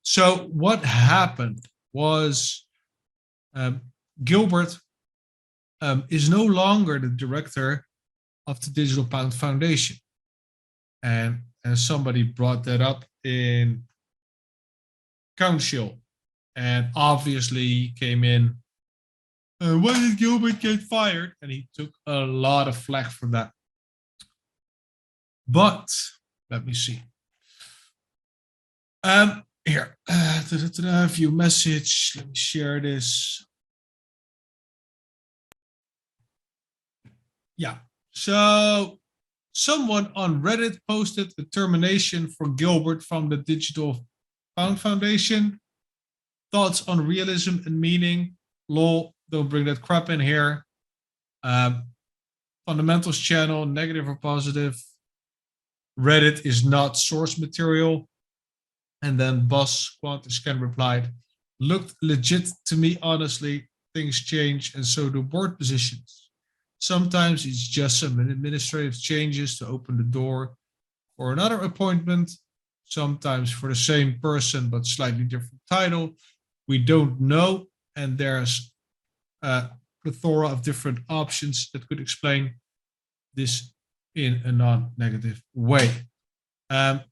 So what happened was Gilbert is no longer the director of the Digital Pound Foundation. And somebody brought that up in council. And obviously he came in, why did Gilbert get fired? And he took a lot of flack for that. But let me see. Here, view message. Let me share this. Yeah. So someone on Reddit posted a termination for Gilbert from the Digital Pound Foundation. Thoughts on realism and meaning. Lol, don't bring that crap in here. Fundamentals channel, negative or positive. Reddit is not source material. And then boss Quant replied, looked legit to me, honestly. Things change, and so do board positions. Sometimes it's just some administrative changes to open the door for another appointment. Sometimes for the same person, but slightly different title. We don't know, and there's a plethora of different options that could explain this in a non-negative way.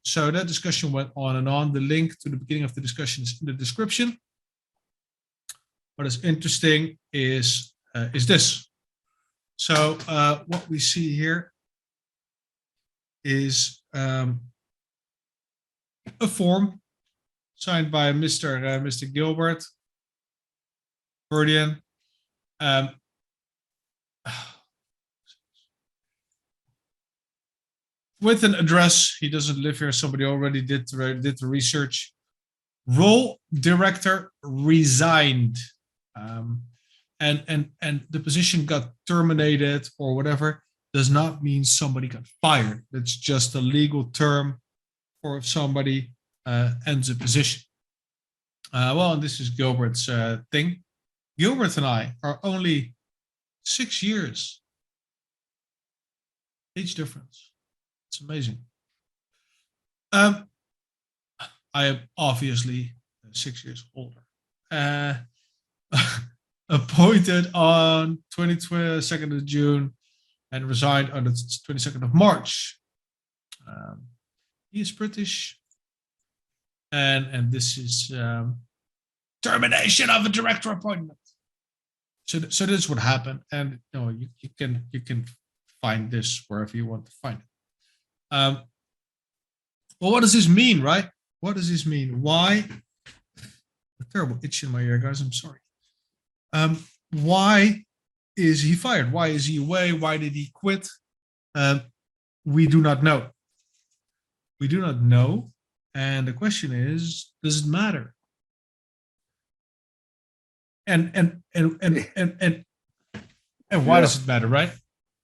So that discussion went on and on. The link to the beginning of the discussion is in the description. What is interesting is this. So what we see here is a form signed by Mr. Gilbert, Verdian. With an address, he doesn't live here. Somebody already did the research. Role director resigned, and the position got terminated or whatever. Does not mean somebody got fired. That's just a legal term for if somebody ends a position. Well, and this is Gilbert's thing. Gilbert and I are only 6 years age difference. It's amazing. I am obviously 6 years older. Appointed on 22nd of June and resigned on the 22nd of March. He is British. And this is termination of a director appointment. So this is what happened. And you know, you can find this wherever you want to find it. Well, what does this mean, right? What does this mean? Why? A terrible itch in my ear, guys. I'm sorry. Why is he fired? Why is he away? Why did he quit? We do not know. We do not know. And the question is, does it matter? And why does it matter, right?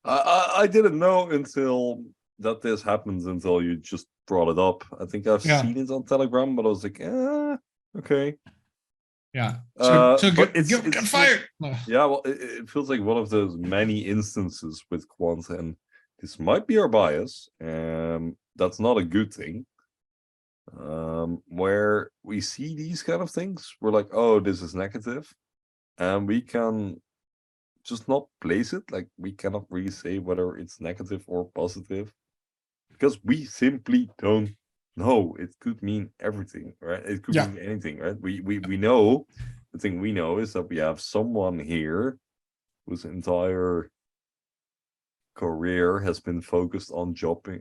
I didn't know until that this happens, until you just brought it up. I think I've seen it on Telegram, but I was like, okay. Yeah. So it's get fired. Yeah, well, it feels like one of those many instances with Quant, and this might be our bias, and that's not a good thing. Where we see these kind of things, we're like, oh, this is negative, and we can just not place it. Like, we cannot really say whether it's negative or positive, because we simply don't know. It could mean everything, right? It could mean anything, right? We know, the thing we know is that we have someone here whose entire career has been focused on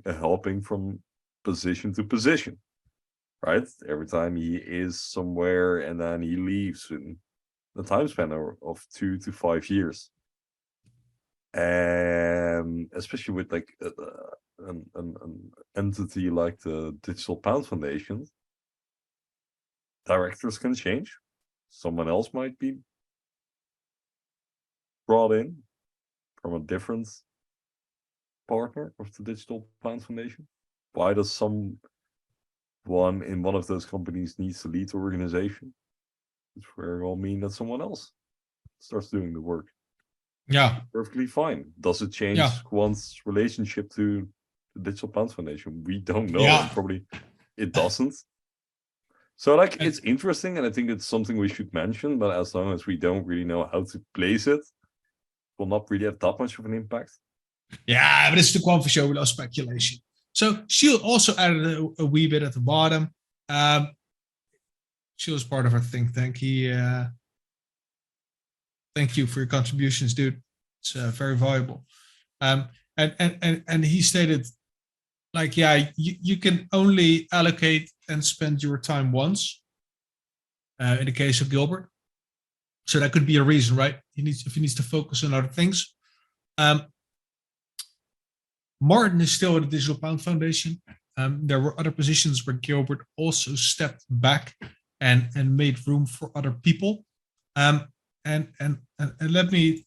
helping from position to position, right? Every time he is somewhere and then he leaves, and the time span of 2 to 5 years. And especially with like an entity like the Digital Pound Foundation, directors can change. Someone else might be brought in from a different partner of the Digital Pound Foundation. Why does someone in one of those companies needs to lead the organization? It's very well mean that someone else starts doing the work. Yeah. Perfectly fine. Does it change Quant's relationship to the Digital Pound Foundation? We don't know. Yeah. And probably it doesn't. So like it's interesting, and I think it's something we should mention, but as long as we don't really know how to place it, will not really have that much of an impact. Yeah, but it's the Quamfy show without speculation. So Gil also added a wee bit at the bottom. Gil is part of our think tank. Thank you for your contributions, dude. It's very valuable. And he stated, like, yeah, you can only allocate and spend your time once. In the case of Gilbert, so that could be a reason, right? If he needs to focus on other things. Martin is still at the Digital Pound Foundation. There were other positions where Gilbert also stepped back and made room for other people. And let me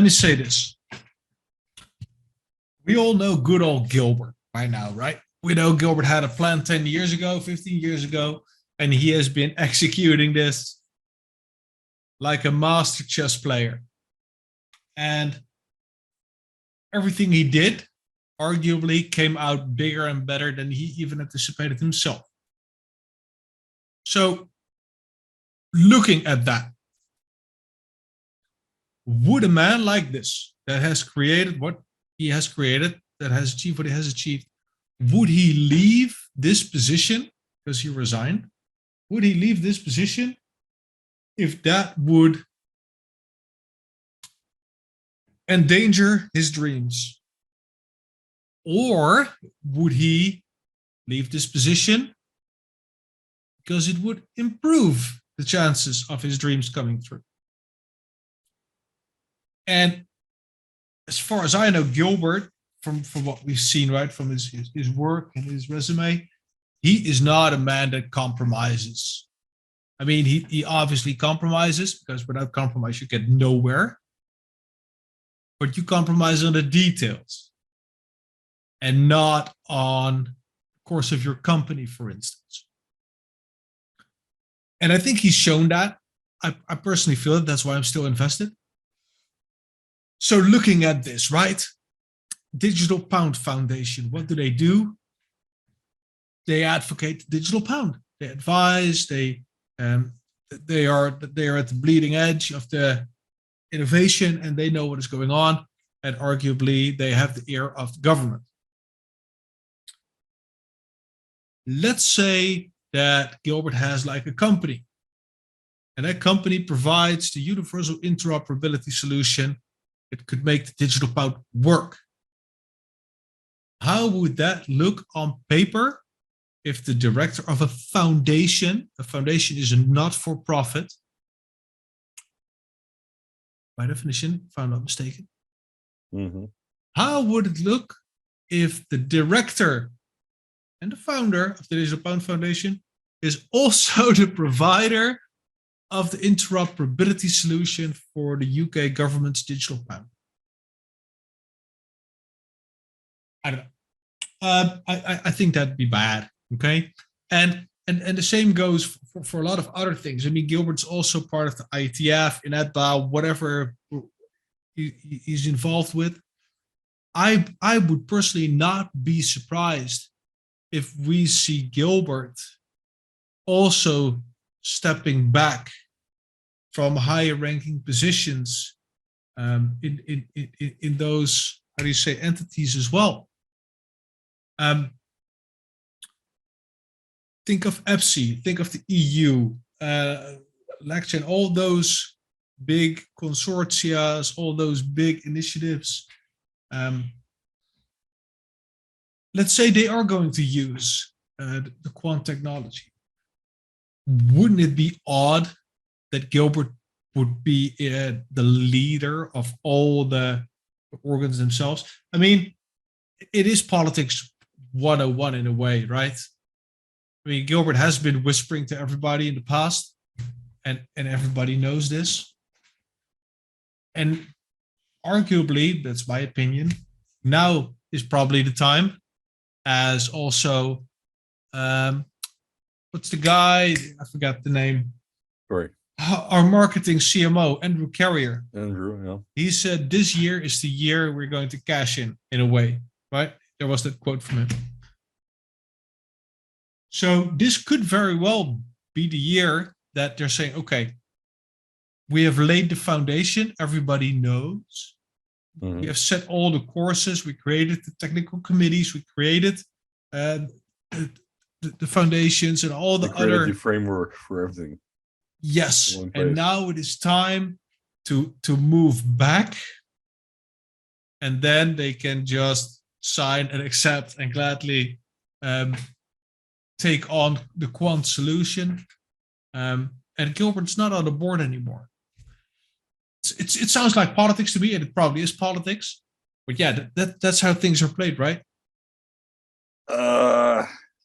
say this. We all know good old Gilbert by now, right? We know Gilbert had a plan 10 years ago, 15 years ago, and he has been executing this like a master chess player. And everything he did arguably came out bigger and better than he even anticipated himself. So, looking at that, would a man like this, that has created what he has created, that has achieved what he has achieved, would he leave this position because he resigned? Would he leave this position if that would endanger his dreams? Or would he leave this position because it would improve the chances of his dreams coming true? And as far as I know, Gilbert, from what we've seen, right, from his work and his resume, he is not a man that compromises. I mean, he obviously compromises, because without compromise, you get nowhere. But you compromise on the details and not on the course of your company, for instance. And I think he's shown that. I personally feel it. That's why I'm still invested. So looking at this, right? Digital Pound Foundation, what do? They advocate the digital pound. They advise, they are at the bleeding edge of the innovation, and they know what is going on, and arguably they have the ear of the government. Let's say that Gilbert has like a company, and that company provides the universal interoperability solution. It could make the digital pound work. How would that look on paper if the director of a foundation is a not-for-profit, by definition, if I'm not mistaken? Mm-hmm. How would it look if the director and the founder of the Digital Pound Foundation is also the provider of the interoperability solution for the UK government's digital pound? I don't know. I think that'd be bad. Okay, and the same goes for a lot of other things. I mean, Gilbert's also part of the IETF, in EDBA, whatever he's involved with. I would personally not be surprised if we see Gilbert also stepping back from higher ranking positions in those, how do you say, entities as well. Think of EPSI, think of the EU, Lecture, all those big consortia, all those big initiatives. Let's say they are going to use the Quant technology. wouldn't it be odd that Gilbert would be the leader of all the organs themselves? I mean, it is politics 101 in a way, right? I mean, Gilbert has been whispering to everybody in the past, and everybody knows this. And arguably, that's my opinion, now is probably the time, as also, what's the guy? I forgot the name. Sorry. Our marketing CMO, Andrew Carrier. Andrew, yeah. He said this year is the year we're going to cash in a way, right? There was that quote from him. So this could very well be the year that they're saying, okay, we have laid the foundation. Everybody knows. We have set all the courses. We created the technical committees. We created the foundations and all the other the framework for everything. Yes, and now it is time to move back, and then they can just sign and accept and gladly take on the Quant solution. And Gilbert's not on the board anymore. It sounds like politics to me, and it probably is politics. But yeah, that's how things are played, right?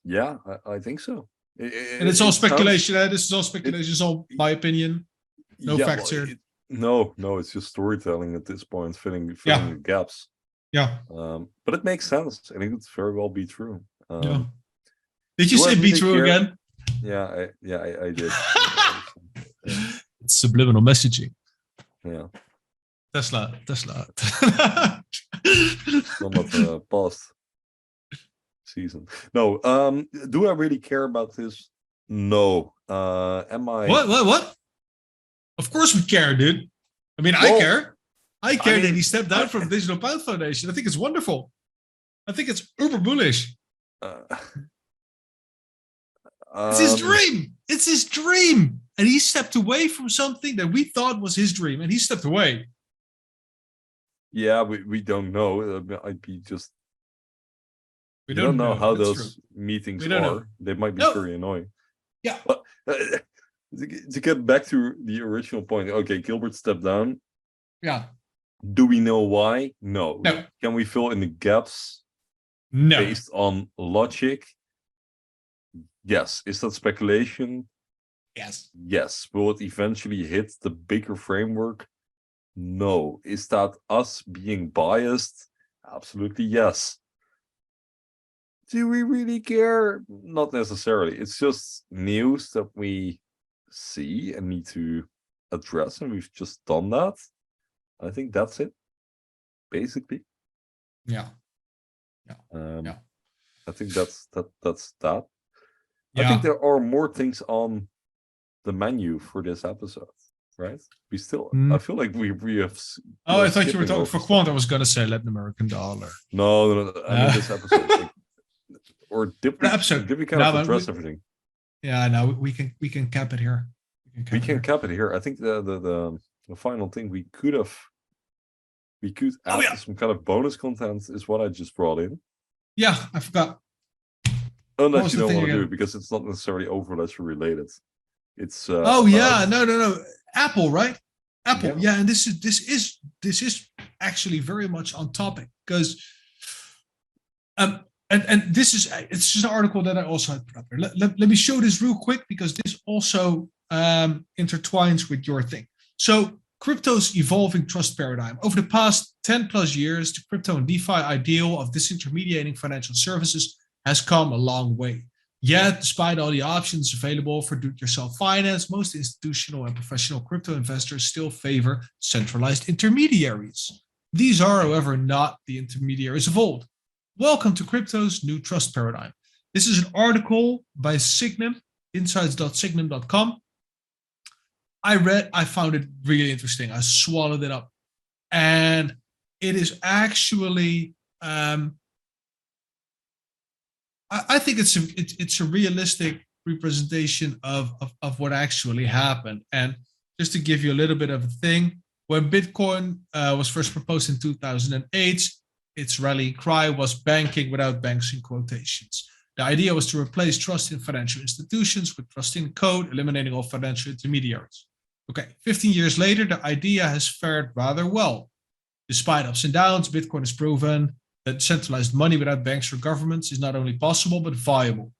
Yeah, I think so. And it's all speculation. This is all speculation. It's all my opinion. No facts here. No, it's just storytelling at this point, filling the gaps. Yeah. But it makes sense. I think it's very well be true. Yeah. Did you say Bitrue again? Yeah, I did. It's subliminal messaging. Yeah. Tesla. Somewhat past season. No. Do I really care about this? No. Am I? What? Of course we care, dude. I mean, I care. I care that he stepped down from Digital Pound Foundation. I think it's wonderful. I think it's uber bullish. It's his dream. It's his dream. And he stepped away from something that we thought was his dream, and he stepped away. Yeah, we don't know. I'd be just. We don't know how those meetings are. They might be very annoying. Yeah. But, to get back to the original point, okay, Gilbert stepped down. Yeah. Do we know why? No. No. Can we fill in the gaps? No. Based on logic? Yes. Is that speculation? Yes. Yes. Will it eventually hit the bigger framework? No. Is that us being biased? Absolutely yes. Do we really care? Not necessarily. It's just news that we see and need to address, and we've just done that. I think that's it, basically. Yeah. I think that's that. Yeah. I think there are more things on the menu for this episode, right? We still. I feel like we have. I thought you were talking for Quant. I was going to say Latin American dollar. No. I mean this episode. Like, or did we kind of address everything? Yeah, no, we can cap it here. We can cap it here. I think the final thing we could add some kind of bonus content is what I just brought in. Yeah, I forgot. Unless you don't want to do it because it's not necessarily Overledger related. It's no. Apple, right? Apple. Yeah, and this is actually very much on topic because and this is it's just an article that I also had put up there. Let me show this real quick because this also intertwines with your thing. So crypto's evolving trust paradigm. Over the past 10 plus years, the crypto and DeFi ideal of disintermediating financial services has come a long way. Yet, despite all the options available for do-it-yourself finance, most institutional and professional crypto investors still favor centralized intermediaries. These are, however, not the intermediaries of old. Welcome to crypto's new trust paradigm. This is an article by Sygnum, insights.sygnum.com. I found it really interesting. I swallowed it up. And it is actually, I think it's a realistic representation of what actually happened. And just to give you a little bit of a thing, when Bitcoin was first proposed in 2008, its rallying cry was banking without banks in quotations. The idea was to replace trust in financial institutions with trust in code, eliminating all financial intermediaries. Okay, 15 years later, the idea has fared rather well. Despite ups and downs, Bitcoin has proven that centralized money without banks or governments is not only possible, but viable,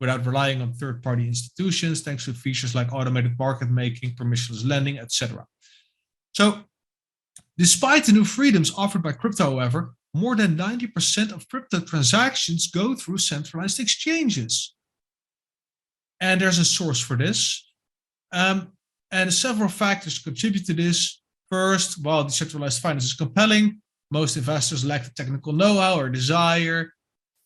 without relying on third-party institutions, thanks to features like automated market making, permissionless lending, etc. So, despite the new freedoms offered by crypto, however, more than 90% of crypto transactions go through centralized exchanges. And there's a source for this. And several factors contribute to this. First, while decentralized finance is compelling, most investors lack the technical know-how or desire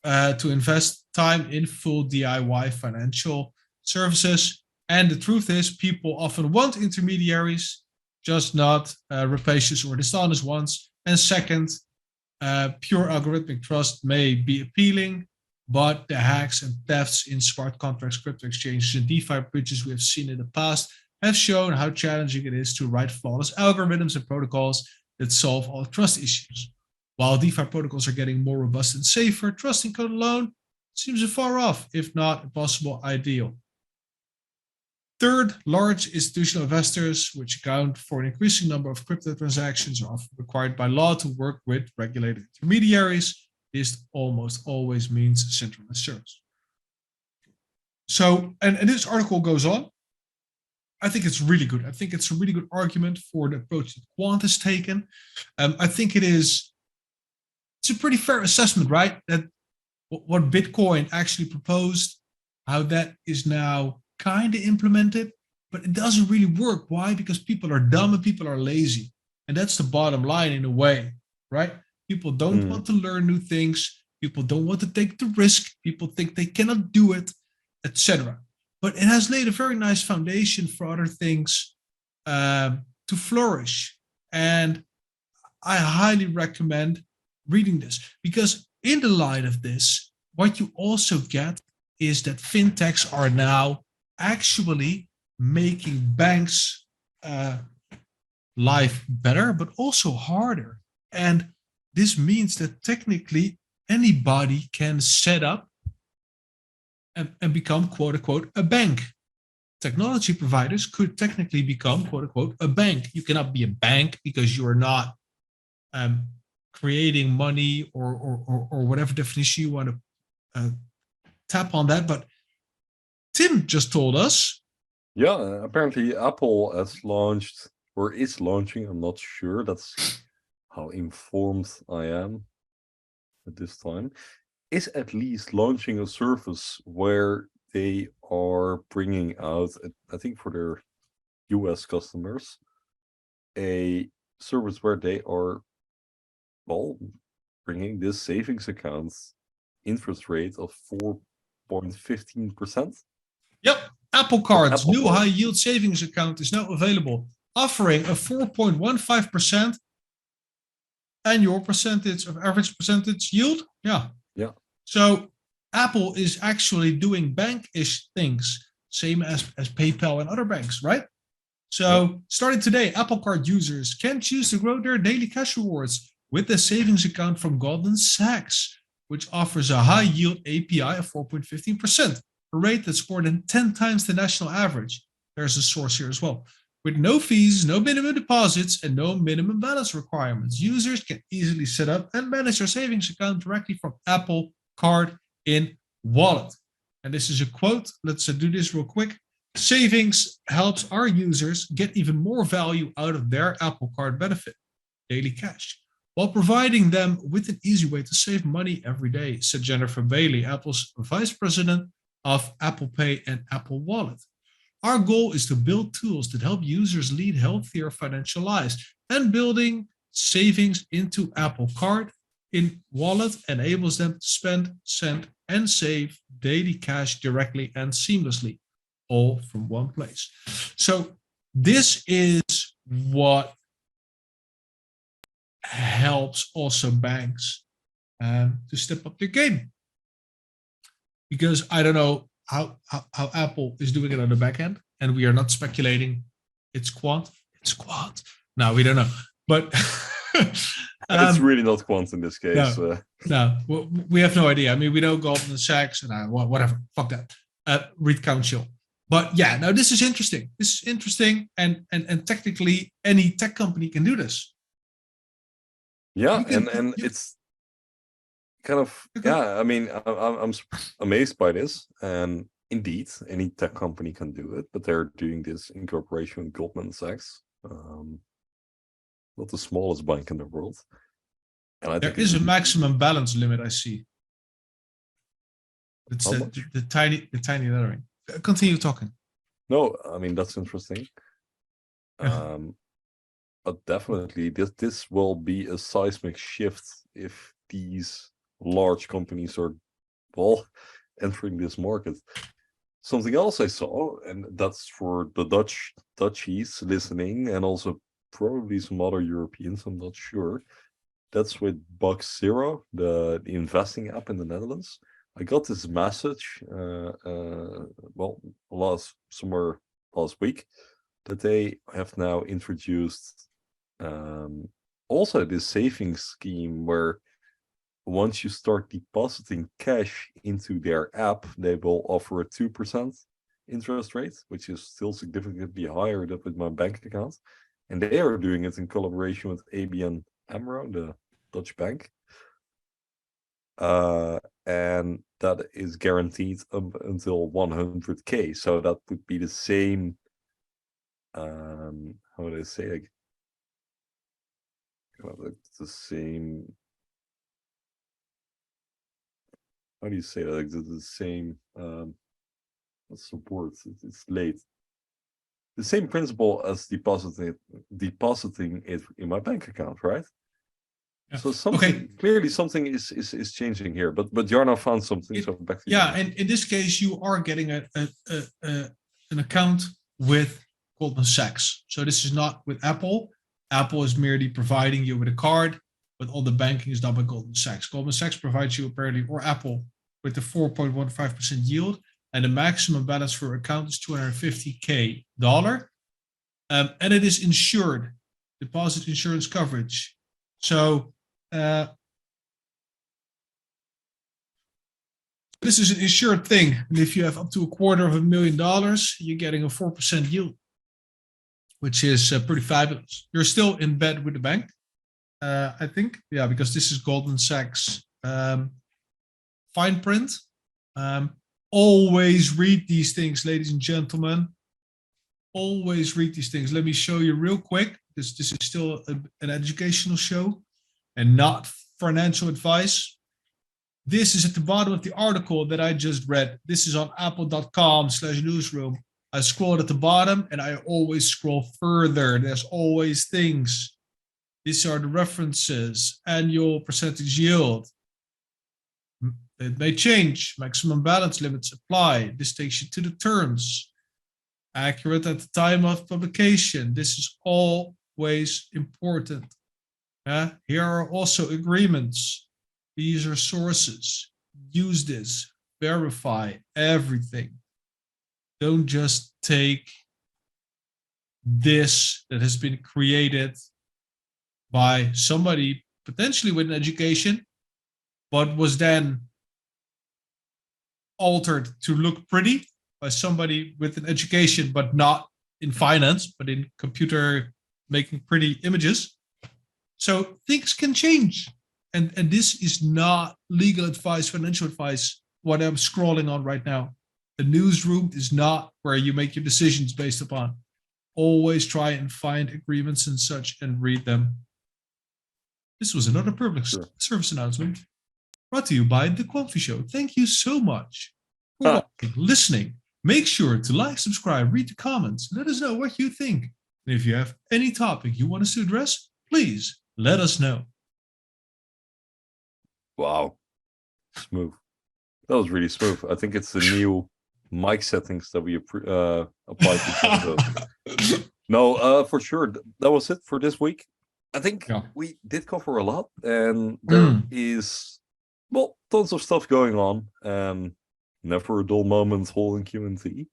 to invest time in full DIY financial services. And the truth is, people often want intermediaries, just not rapacious or dishonest ones. And second, pure algorithmic trust may be appealing, but the hacks and thefts in smart contracts, crypto exchanges, and DeFi bridges we have seen in the past have shown how challenging it is to write flawless algorithms and protocols that solve all trust issues. While DeFi protocols are getting more robust and safer, trust in code alone seems far off, if not impossible ideal. Third, large institutional investors, which account for an increasing number of crypto transactions, are often required by law to work with regulated intermediaries. This almost always means centralized service. So, and this article goes on. I think it's really good. I think it's a really good argument for the approach that Quant has taken. I think it's a pretty fair assessment, right? That what Bitcoin actually proposed, how that is now kind of implemented, but it doesn't really work. Why? Because people are dumb and people are lazy. And that's the bottom line in a way, right? People don't want to learn new things. People don't want to take the risk. People think they cannot do it, etc. But it has laid a very nice foundation for other things to flourish. And I highly recommend reading this, because in the light of this, what you also get is that fintechs are now actually making banks' life better, but also harder. And this means that technically anybody can set up and become, quote unquote, a bank. Technology providers could technically become, quote unquote, a bank. You cannot be a bank because you are not creating money or whatever definition you want to tap on that. But Tim just told us. Yeah, apparently Apple has launched, or is launching, I'm not sure, that's how informed I am at this time, is at least launching a service where they are bringing out, I think for their US customers, a service where they are, well, bringing this savings account interest rate of 4.15%. Yep, Apple Card's new high-yield savings account is now available, offering a 4.15% annual percentage of average percentage yield. Yeah. So Apple is actually doing bank-ish things, same as PayPal and other banks, right? So starting today, Apple Card users can choose to grow their daily cash rewards with the savings account from Goldman Sachs, which offers a high-yield API of 4.15%, a rate that's more than 10 times the national average. There's a source here as well. With no fees, no minimum deposits, and no minimum balance requirements, users can easily set up and manage their savings account directly from Apple Card in Wallet. And this is a quote. Let's do this real quick. Savings helps our users get even more value out of their Apple Card benefit, daily cash, while providing them with an easy way to save money every day, said Jennifer Bailey, Apple's vice president of Apple Pay and Apple Wallet. Our goal is to build tools that help users lead healthier financial lives, and building savings into Apple Card in Wallet enables them to spend, send, and save daily cash directly and seamlessly, all from one place. So this is what helps also banks to step up their game. Because I don't know how Apple is doing it on the back end, and we are not speculating it's Quant. No, we don't know. But It's really not Quant in this case. No, we have no idea. I mean, we know Goldman Sachs and whatever. Fuck that. Read Council. But yeah, no, this is interesting. This is interesting, and technically, any tech company can do this. Yeah, and it's kind of I mean, I'm amazed by this, and indeed, any tech company can do it, but they're doing this in cooperation with Goldman Sachs, not the smallest bank in the world. And I think there is a maximum balance limit. I see. It's the tiny lettering. Continue talking. No, I mean that's interesting. Yeah. But definitely, this will be a seismic shift if these large companies are entering this market. Something else I saw, and that's for the Dutchies listening, and also probably some other Europeans, I'm not sure. That's with Box Zero, the investing app in the Netherlands. I got this message, somewhere last week, that they have now introduced also this savings scheme where once you start depositing cash into their app, they will offer a 2% interest rate, which is still significantly higher than with my bank account. And they are doing it in collaboration with ABN AMRO, the Dutch bank. And that is guaranteed up until 100K. So that would be the same, how would I say, like the same, how do you say that? Like the same, what's the word? It's late. The same principle as depositing it in my bank account, right? Yeah. So clearly something is changing here. But Jarno found something. So back to you. Yeah, and in this case, you are getting an account with Goldman Sachs. So this is not with Apple. Apple is merely providing you with a card, but all the banking is done by Goldman Sachs. Goldman Sachs provides you apparently, or Apple, with the 4.15% yield, and the maximum balance for your account is $250K. And it is insured, deposit insurance coverage. So this is an insured thing. And if you have up to $250,000, you're getting a 4% yield, which is pretty fabulous. You're still in bed with the bank, I think. Yeah, because this is Goldman Sachs fine print. Always read these things, ladies and gentlemen. Always read these things. Let me show you real quick. This is still an educational show and not financial advice. This is at the bottom of the article that I just read. This is on apple.com/newsroom. I scrolled at the bottom and I always scroll further. There's always things. These are the references, annual percentage yield. It may change. Maximum balance limits apply. This takes you to the terms. Accurate at the time of publication. This is always important. Here are also agreements. These are sources. Use this. Verify everything. Don't just take this that has been created by somebody potentially with an education, but was then altered to look pretty by somebody with an education, but not in finance, but in computer making pretty images. So things can change. And this is not legal advice, financial advice, what I'm scrolling on right now. The newsroom is not where you make your decisions based upon. Always try and find agreements and such and read them. This was another public service announcement brought to you by The Quamfy Show. Thank you so much for watching, listening. Make sure to like, subscribe, read the comments. Let us know what you think. And if you have any topic you want us to address, please let us know. Wow. Smooth. That was really smooth. I think it's the new mic settings that we applied to. No, for sure. That was it for this week. I think we did cover a lot, and there is, well, tons of stuff going on, and never a dull moment holding QNT.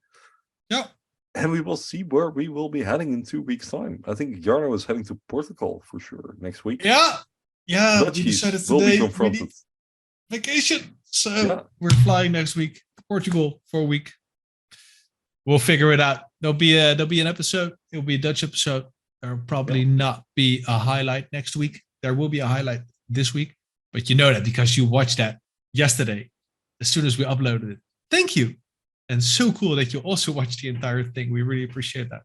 Yeah. And we will see where we will be heading in 2 weeks' time. I think Jarno is heading to Portugal for sure next week. Yeah. Yeah, we Dutchies decided will be today we confronted. need vacation. So Yeah. we're flying next week to Portugal for a week. We'll figure it out. There'll be an episode. It'll be a Dutch episode. There'll probably not be a highlight next week. There will be a highlight this week, but you know that because you watched that yesterday as soon as we uploaded it. Thank you. And so cool that you also watched the entire thing. We really appreciate that.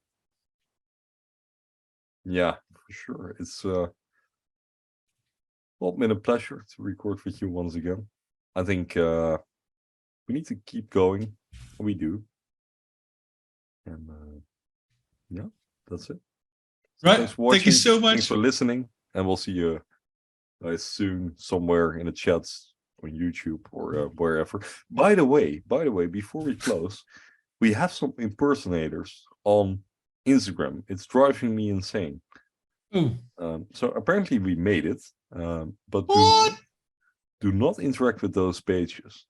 Yeah, for sure. It's been a pleasure to record with you once again. I think we need to keep going. We do. And yeah, that's it. So Right. thanks for watching. Thank you so much. Thanks for listening. And we'll see you guys soon somewhere in the chats on YouTube or wherever. By the way, before we close, we have some impersonators on Instagram. It's driving me insane. Ooh. So apparently we made it, but do not interact with those pages.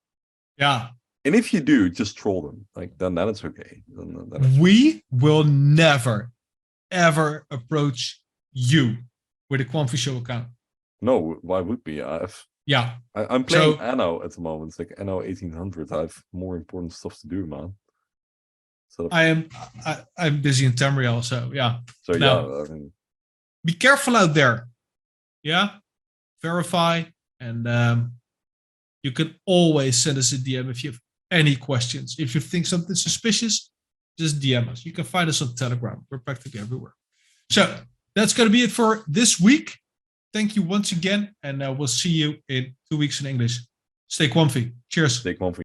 Yeah. And if you do, just troll them. Like then it's okay. Then it's We will never, ever approach you with a Quamfy Show account. No, why would we? I'm playing Anno at the moment. It's like Anno 1800. I have more important stuff to do, man. So I'm busy in Tamriel, so yeah. So Now, yeah, I mean, be careful out there. Yeah, verify, and you can always send us a DM if you have any questions. If you think something suspicious, just DM us. You can find us on Telegram. We're practically everywhere. So that's going to be it for this week. Thank you once again, and we'll see you in 2 weeks in English. Stay Quamfy. Cheers. Stay Quamfy.